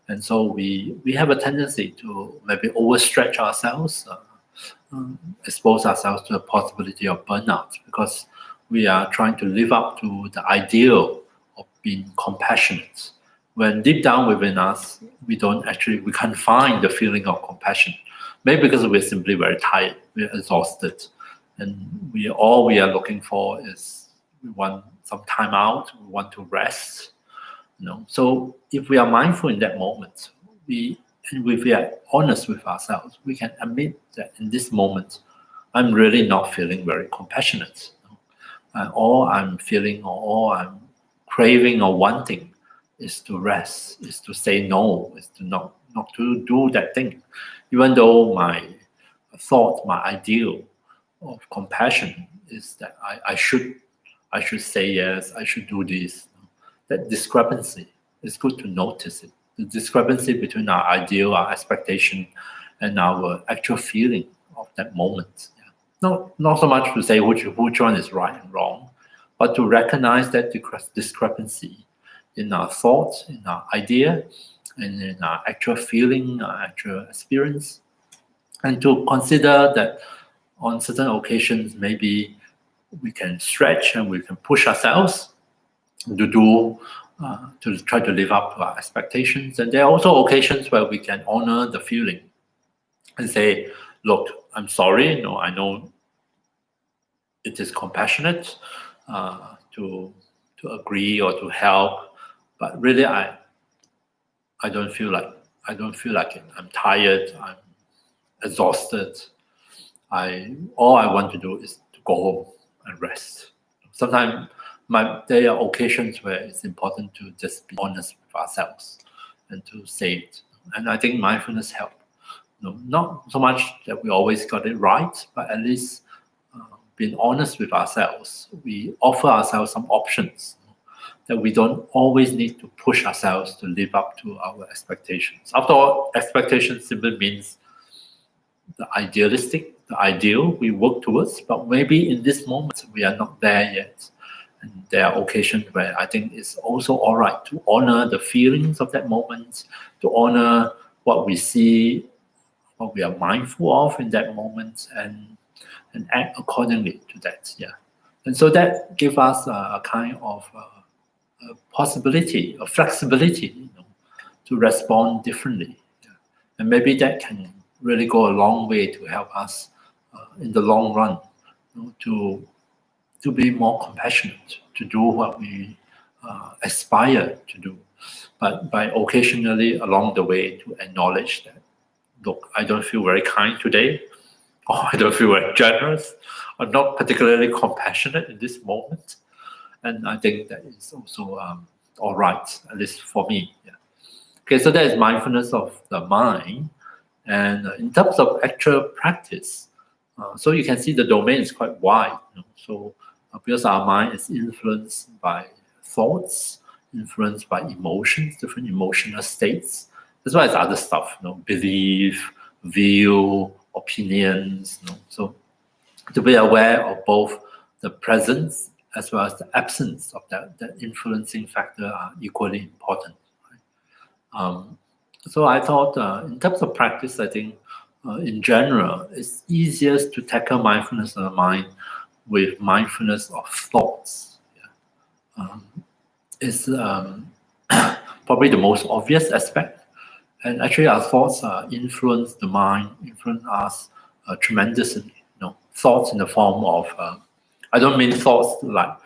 and so we have a tendency to maybe overstretch ourselves, expose ourselves to the possibility of burnout because we are trying to live up to the ideal of being compassionate. When deep down within us, we can't find the feeling of compassion. Maybe because we're simply very tired, we're exhausted, and all we are looking for is we want some time out, we want to rest. So if we are mindful in that moment, and if we are honest with ourselves, we can admit that in this moment, I'm really not feeling very compassionate. All I'm feeling or all I'm craving or wanting is to rest, is to say no, is to not to do that thing. Even though my thought, my ideal of compassion is that I should say yes, I should do this. That discrepancy, it's good to notice it. The discrepancy between our ideal, our expectation, and our actual feeling, of that moment. Yeah. Not so much to say which one is right and wrong, but to recognize that discrepancy in our thoughts, in our idea, and in our actual feeling, our actual experience, and to consider that on certain occasions, maybe we can stretch and we can push ourselves to try to live up to our expectations. And there are also occasions where we can honor the feeling and say, look, I'm sorry, I know it is compassionate to agree or to help, but really I don't feel like it. I'm tired, I'm exhausted. All I want to do is to go home and rest. Sometimes there are occasions where it's important to just be honest with ourselves and to say it. And I think mindfulness helps. Not so much that we always got it right, but at least being honest with ourselves. We offer ourselves some options that we don't always need to push ourselves to live up to our expectations. After all, expectations simply means the ideal we work towards, but maybe in this moment we are not there yet. And there are occasions where I think it's also all right to honor the feelings of that moment, to honor what we see, what we are mindful of in that moment, and act accordingly to that. Yeah, and so that gives us a kind of a possibility, a flexibility, to respond differently. Yeah. And maybe that can really go a long way to help us in the long run, to be more compassionate, to do what we aspire to do, but by occasionally along the way to acknowledge that, look, I don't feel very kind today, or I don't feel very generous, or not particularly compassionate in this moment. And I think that is also all right, at least for me. Yeah. Okay, so that is mindfulness of the mind. And in terms of actual practice, so you can see the domain is quite wide. So because our mind is influenced by thoughts, influenced by emotions, different emotional states, as well as other stuff, belief, view, opinions. So to be aware of both the presence as well as the absence of that influencing factor are equally important. Right? So I thought in terms of practice, I think in general, it's easiest to tackle mindfulness of the mind with mindfulness of thoughts. Yeah. It's probably the most obvious aspect. And actually our thoughts influence the mind, influence us tremendously. Thoughts in the form of, I don't mean thoughts like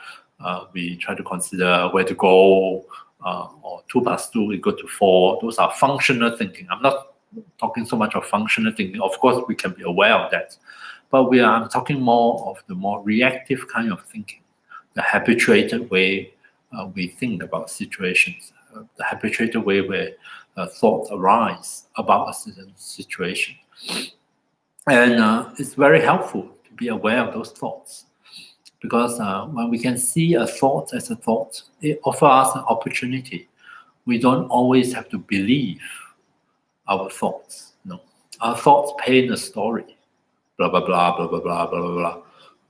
we try to consider where to go, or 2 + 2 = 4. Those are functional thinking. I'm not talking so much of functional thinking. Of course, we can be aware of that. But I'm talking more of the more reactive kind of thinking, the habituated way we think about situations, the habituated way where thoughts arise about a certain situation. And it's very helpful to be aware of those thoughts, because when we can see a thought as a thought, it offers us an opportunity. We don't always have to believe our thoughts. Our thoughts paint a story, blah, blah, blah, blah, blah, blah, blah, blah,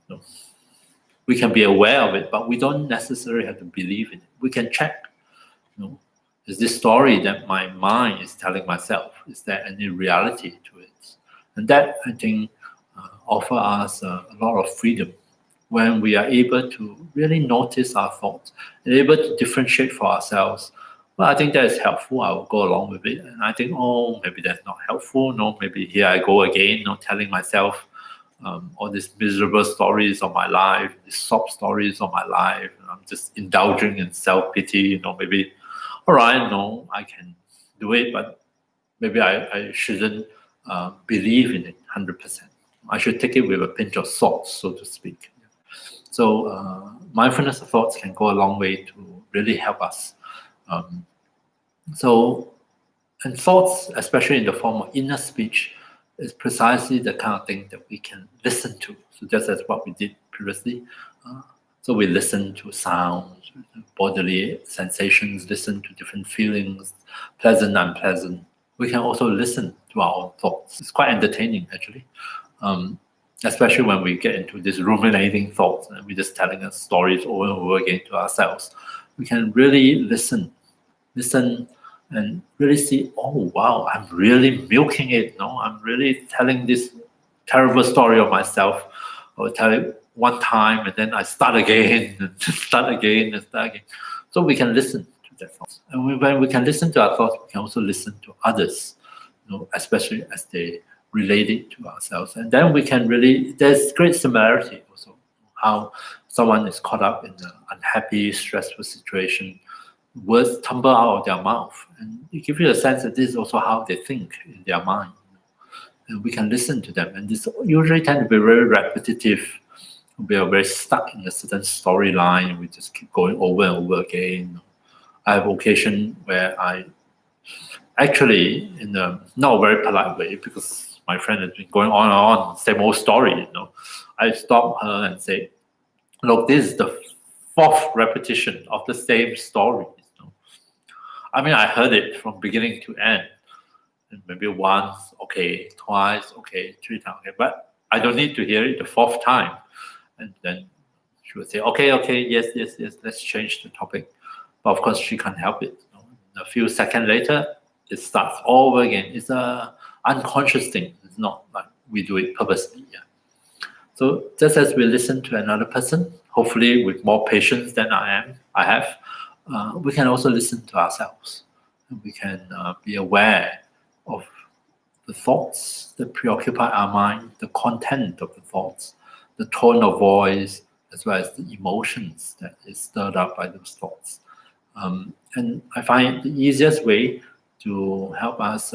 blah. We can be aware of it, but we don't necessarily have to believe it. We can check. Is this story that my mind is telling myself? Is there any reality to it? And that, I think, offers us a lot of freedom when we are able to really notice our thoughts and able to differentiate for ourselves. Well, I think that is helpful. I will go along with it. And I think, maybe that's not helpful. No, maybe here I go again, telling myself all these miserable stories of my life, these sob stories of my life. I'm just indulging in self-pity. Maybe, all right, I can do it, but maybe I shouldn't believe in it 100%. I should take it with a pinch of salt, so to speak. So mindfulness of thoughts can go a long way to really help us. And thoughts, especially in the form of inner speech, is precisely the kind of thing that we can listen to. So just as what we did previously. So we listen to sounds, bodily sensations, listen to different feelings, pleasant, unpleasant. We can also listen to our own thoughts. It's quite entertaining, actually. especially when we get into this ruminating thoughts and we're just telling us stories over and over again to ourselves. We can really listen and really see, oh wow, I'm really milking it. No, I'm really telling this terrible story of myself, or tell it one time and then I start again and start again and start again. So we can listen to their thoughts. And when we can listen to our thoughts, we can also listen to others, especially as they relate it to ourselves. And then we can really, there's great similarity also, how someone is caught up in an unhappy, stressful situation, words tumble out of their mouth. And it gives you a sense that this is also how they think in their mind. And we can listen to them. And this usually tend to be very repetitive. We are very stuck in a certain storyline. We just keep going over and over again. I have occasion where I actually, in a not very polite way, because my friend has been going on and on, same old story, I stop her and say, look, this is the fourth repetition of the same story. I mean, I heard it from beginning to end. And maybe once, okay, twice, okay, 3 times, okay, but I don't need to hear it the fourth time. And then she would say, okay, yes, let's change the topic. But of course, she can't help it. A few seconds later, it starts all over again. It's an unconscious thing. It's not like we do it purposely. Yeah. So just as we listen to another person, hopefully with more patience than I have, we can also listen to ourselves. We can be aware of the thoughts that preoccupy our mind, the content of the thoughts, the tone of voice, as well as the emotions that is stirred up by those thoughts. And I find the easiest way to help us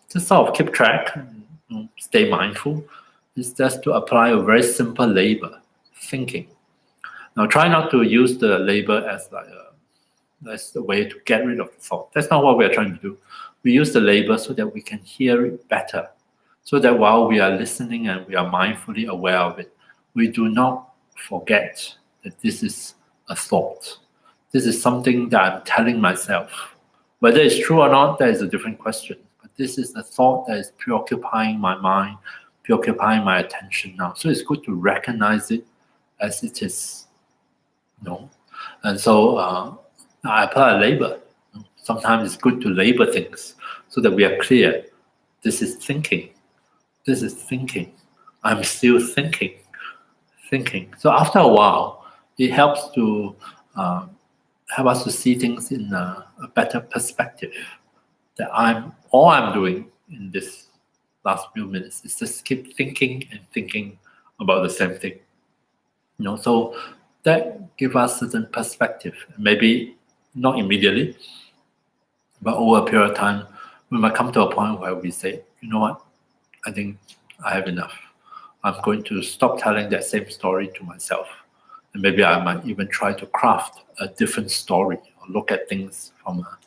just sort of keep track and stay mindful is just to apply a very simple label, thinking. Now, try not to use the label as that's the way to get rid of the thought. That's not what we are trying to do. We use the label so that we can hear it better, so that while we are listening and we are mindfully aware of it, we do not forget that this is a thought. This is something that I'm telling myself. Whether it's true or not, that is a different question. But this is a thought that is preoccupying my mind, preoccupying my attention now. So it's good to recognize it as it is. And so I apply a label. Sometimes it's good to label things so that we are clear. This is thinking. This is thinking. I'm still thinking. So after a while, it helps to help us to see things in a better perspective. That all I'm doing in this last few minutes is just keep thinking and thinking about the same thing. So that gives us certain perspective. Maybe not immediately, but over a period of time, we might come to a point where we say, you know what, I think I have enough. I'm going to stop telling that same story to myself. And maybe I might even try to craft a different story or look at things from a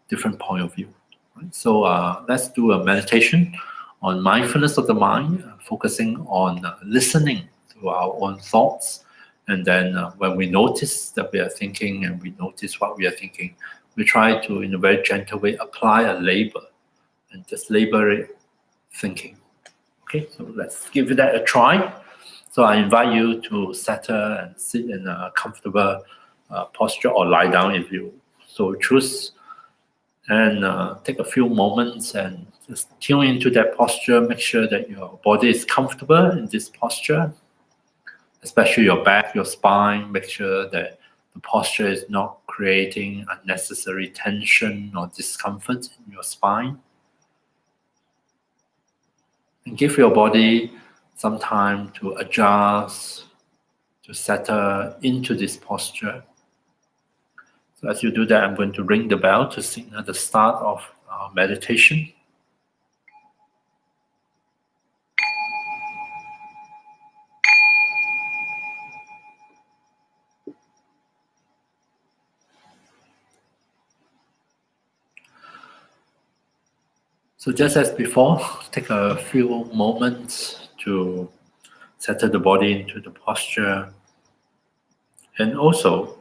different point of view. Right? So let's do a meditation on mindfulness of the mind, focusing on listening to our own thoughts. And then when we notice that we are thinking and we notice what we are thinking, we try to, in a very gentle way, apply a label and just label it thinking. Okay, so let's give that a try. So I invite you to settle and sit in a comfortable posture or lie down if you so choose. And take a few moments and just tune into that posture. Make sure that your body is comfortable in this posture, especially your back, your spine. Make sure that the posture is not creating unnecessary tension or discomfort in your spine. And give your body some time to adjust, to settle into this posture. So as you do that, I'm going to ring the bell to signal the start of our meditation. So just as before, take a few moments to settle the body into the posture, and also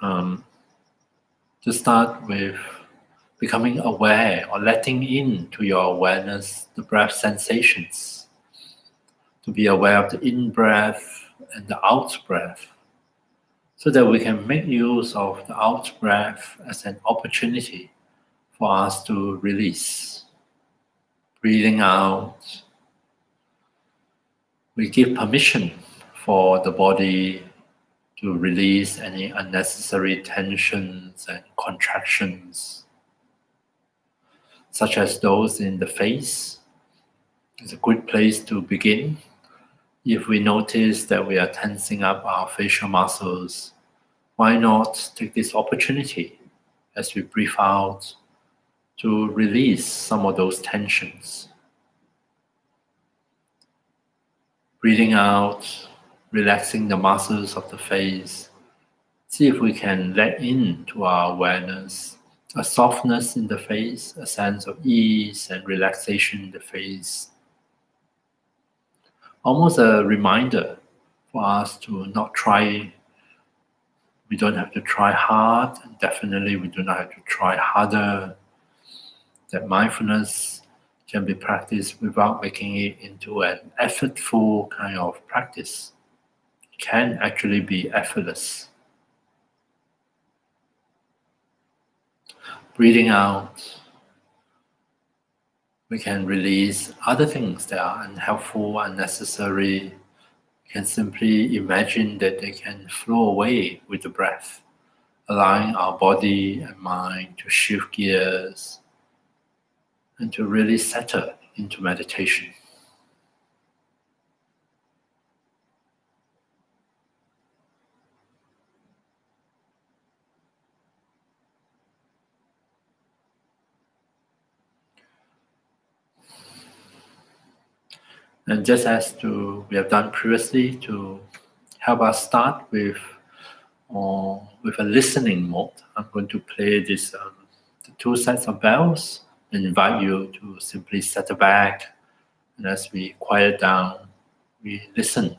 to start with becoming aware or letting in to your awareness the breath sensations. to be aware of the in-breath and the out-breath, so that we can make use of the out-breath as an opportunity for us to release. Breathing out, we give permission for the body to release any unnecessary tensions and contractions, such as those in the face. It's a good place to begin. If we notice that we are tensing up our facial muscles, why not take this opportunity as we breathe out to release some of those tensions? Breathing out, relaxing the muscles of the face. See if we can let into our awareness a softness in the face, a sense of ease and relaxation in the face. Almost a reminder for us to not try. We don't have to try hard, and definitely we do not have to try harder. That mindfulness can be practiced without making it into an effortful kind of practice. It can actually be effortless. Breathing out, we can release other things that are unhelpful, unnecessary. We can simply imagine that they can flow away with the breath, allowing our body and mind to shift gears and to really settle into meditation. And just as we have done previously, to help us start with a listening mode, I'm going to play the two sets of bells and invite you to simply settle back. And as we quiet down, we listen.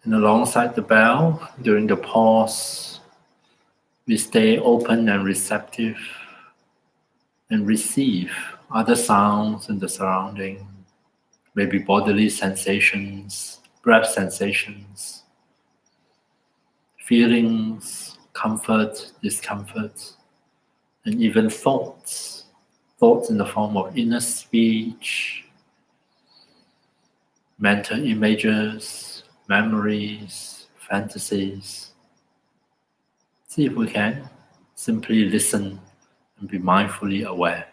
And alongside the bell, during the pause, we stay open and receptive and receive other sounds in the surrounding, maybe bodily sensations, breath sensations, feelings, comfort, discomfort, and even thoughts. Thoughts in the form of inner speech, mental images, memories, fantasies. See if we can simply listen and be mindfully aware.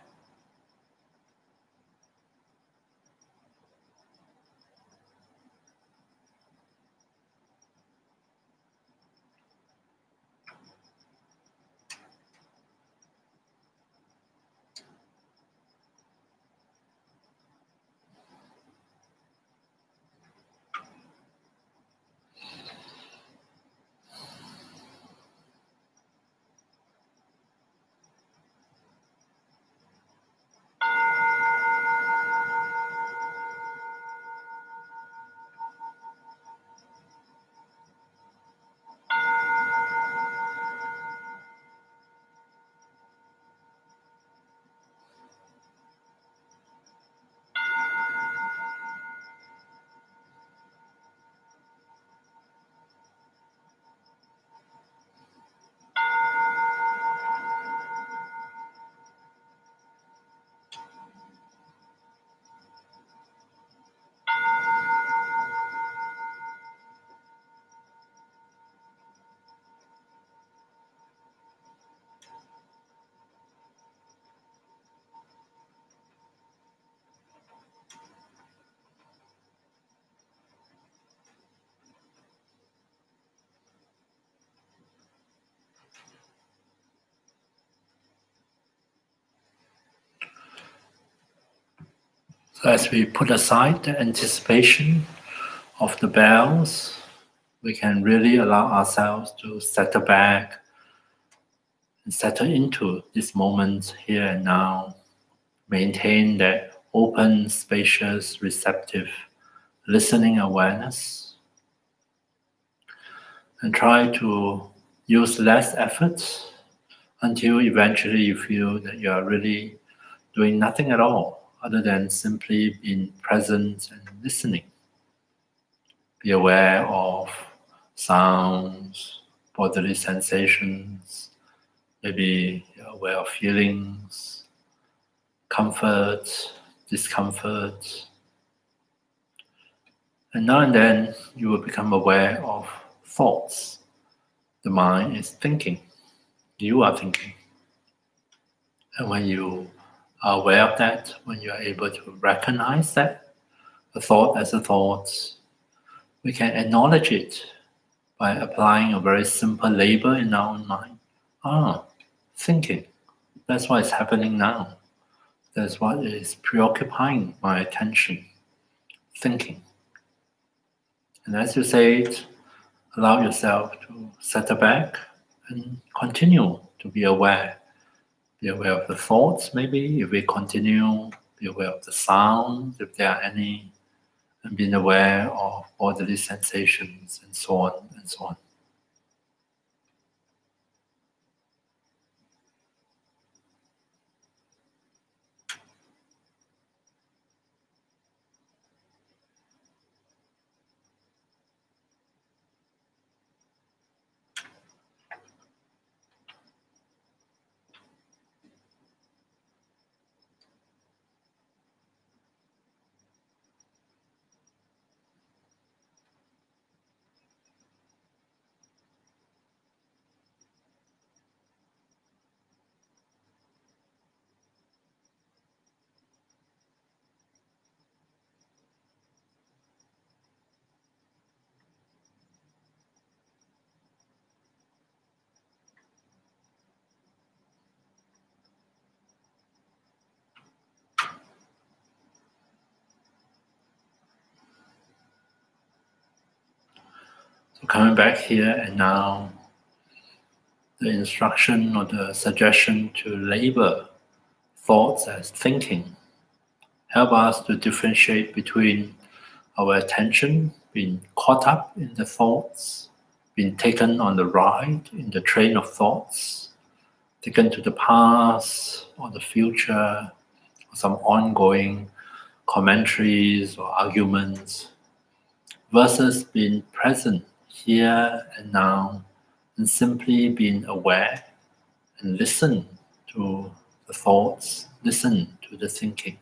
As we put aside the anticipation of the bells, we can really allow ourselves to settle back and settle into this moment here and now. Maintain that open, spacious, receptive listening awareness, and try to use less effort until eventually you feel that you are really doing nothing at all other than simply being present and listening. Be aware of sounds, bodily sensations, maybe you're aware of feelings, comfort, discomfort. And now and then you will become aware of thoughts. The mind is thinking. You are thinking. And when you are aware of that, when you are able to recognize that, a thought as a thought, we can acknowledge it by applying a very simple label in our own mind. Thinking. That's what is happening now. That's what is preoccupying my attention. Thinking. And as you say it, allow yourself to settle back and continue to be aware. Be aware of the thoughts, maybe, if we continue. Be aware of the sounds, if there are any. And being aware of bodily sensations and so on and so on. So coming back here and now, the instruction or the suggestion to label thoughts as thinking help us to differentiate between our attention being caught up in the thoughts, being taken on the ride in the train of thoughts, taken to the past or the future, or some ongoing commentaries or arguments, versus being present here and now and simply being aware and listen to the thoughts, listen to the thinking.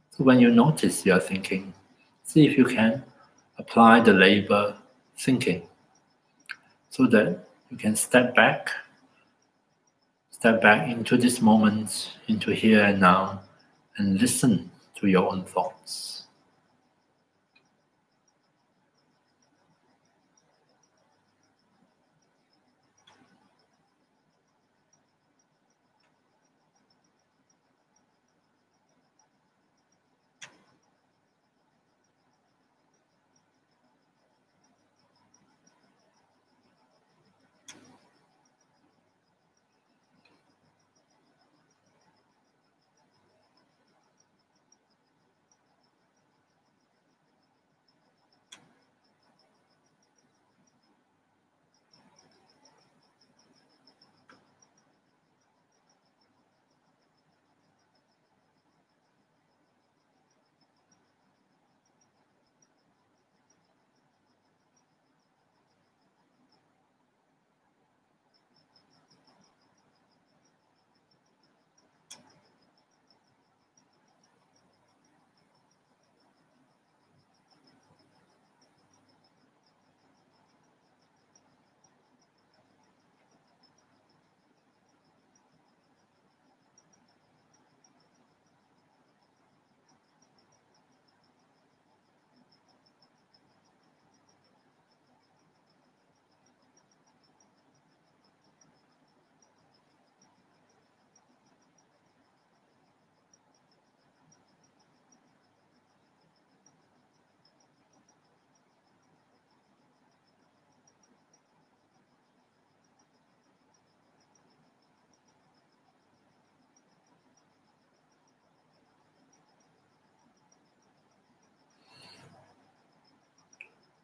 So when you notice you are thinking, see if you can apply the label thinking so that you can step back into this moment, into here and now, and listen to your own thoughts.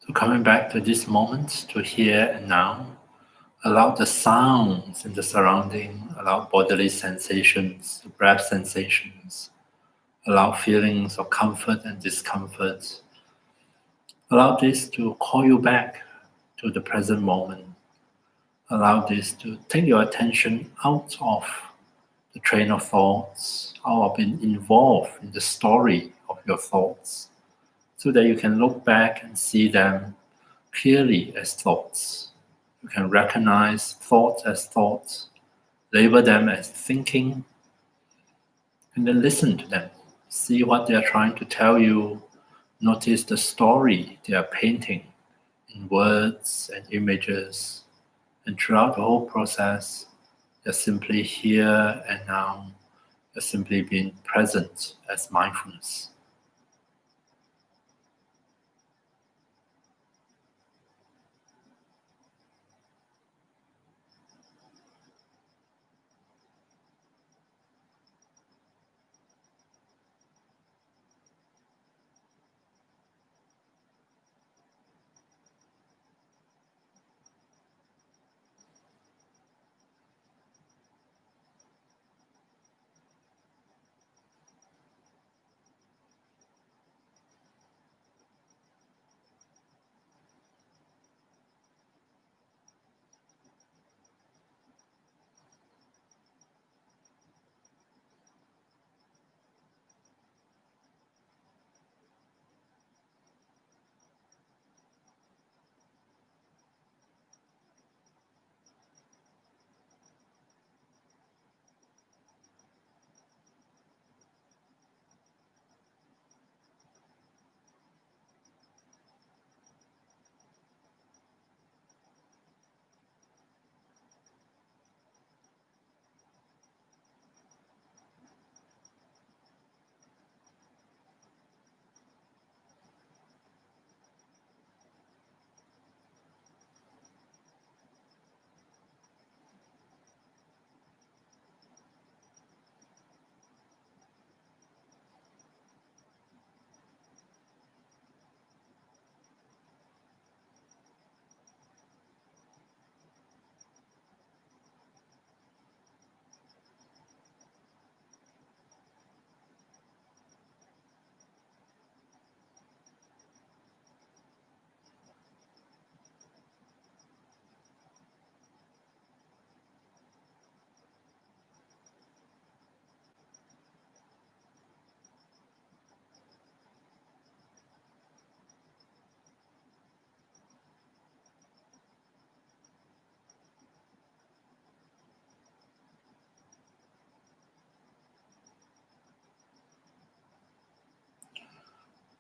So coming back to this moment, to here and now, allow the sounds in the surrounding, allow bodily sensations, breath sensations, allow feelings of comfort and discomfort. Allow this to call you back to the present moment. Allow this to take your attention out of the train of thoughts, out of being involved in the story of your thoughts, so that you can look back and see them clearly as thoughts. You can recognize thoughts as thoughts, label them as thinking, and then listen to them. See what they are trying to tell you. Notice the story they are painting in words and images. And throughout the whole process, you're simply here and now. You're simply being present as mindfulness.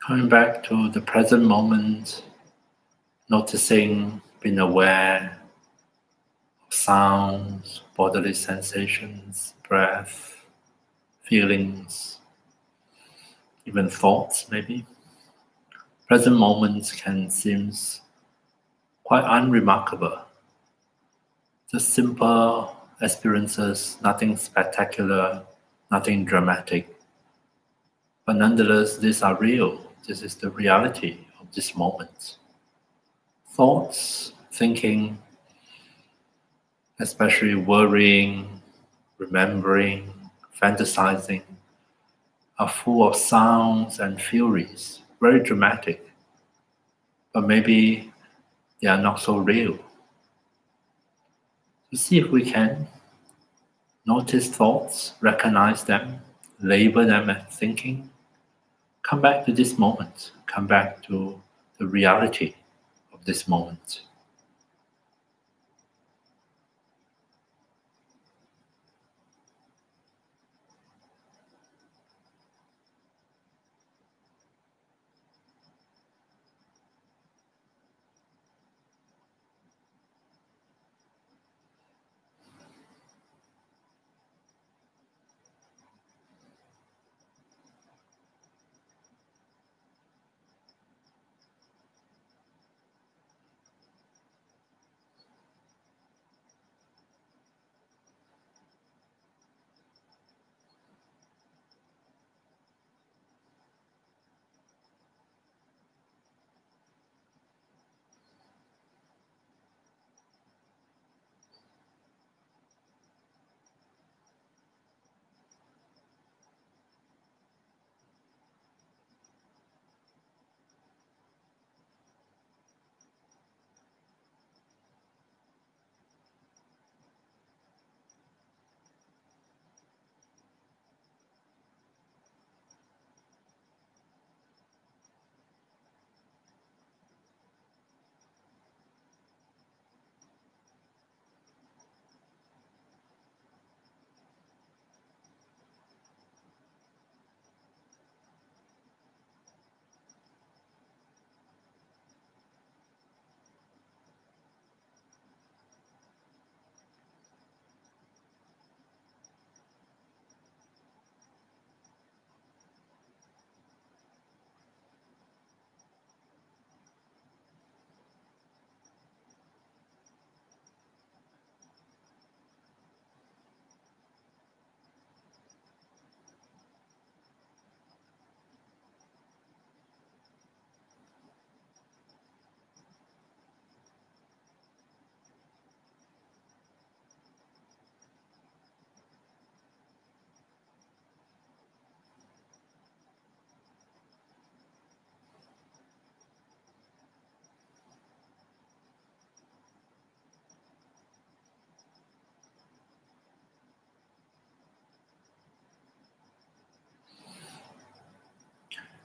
Coming back to the present moment, noticing, being aware of sounds, bodily sensations, breath, feelings, even thoughts maybe. Present moments can seem quite unremarkable. Just simple experiences, nothing spectacular, nothing dramatic. But nonetheless, these are real. This is the reality of this moment. Thoughts, thinking, especially worrying, remembering, fantasizing, are full of sounds and furies, very dramatic. But maybe they are not so real. To see if we can notice thoughts, recognize them, label them as thinking, come back to this moment, come back to the reality of this moment.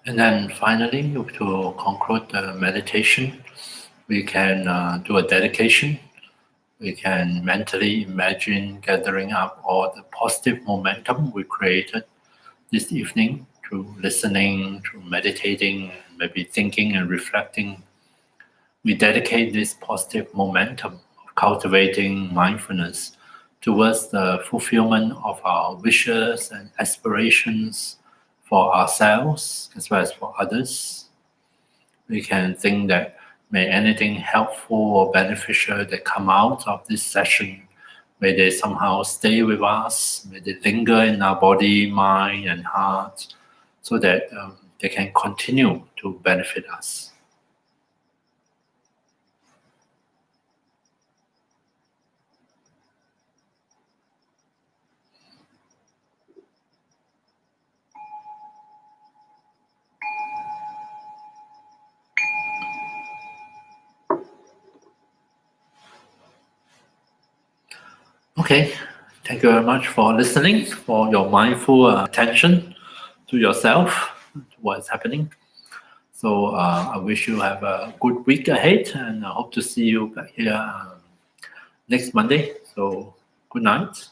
And then finally, to conclude the meditation, we can do a dedication. We can mentally imagine gathering up all the positive momentum we created this evening through listening, through meditating, maybe thinking and reflecting. We dedicate this positive momentum of cultivating mindfulness towards the fulfillment of our wishes and aspirations for ourselves as well as for others. We can think that may anything helpful or beneficial that come out of this session, may they somehow stay with us, may they linger in our body, mind, and heart, so that they can continue to benefit us. Okay, thank you very much for listening, for your mindful attention to yourself, to what's happening. So I wish you have a good week ahead, and I hope to see you back here next Monday. So good night.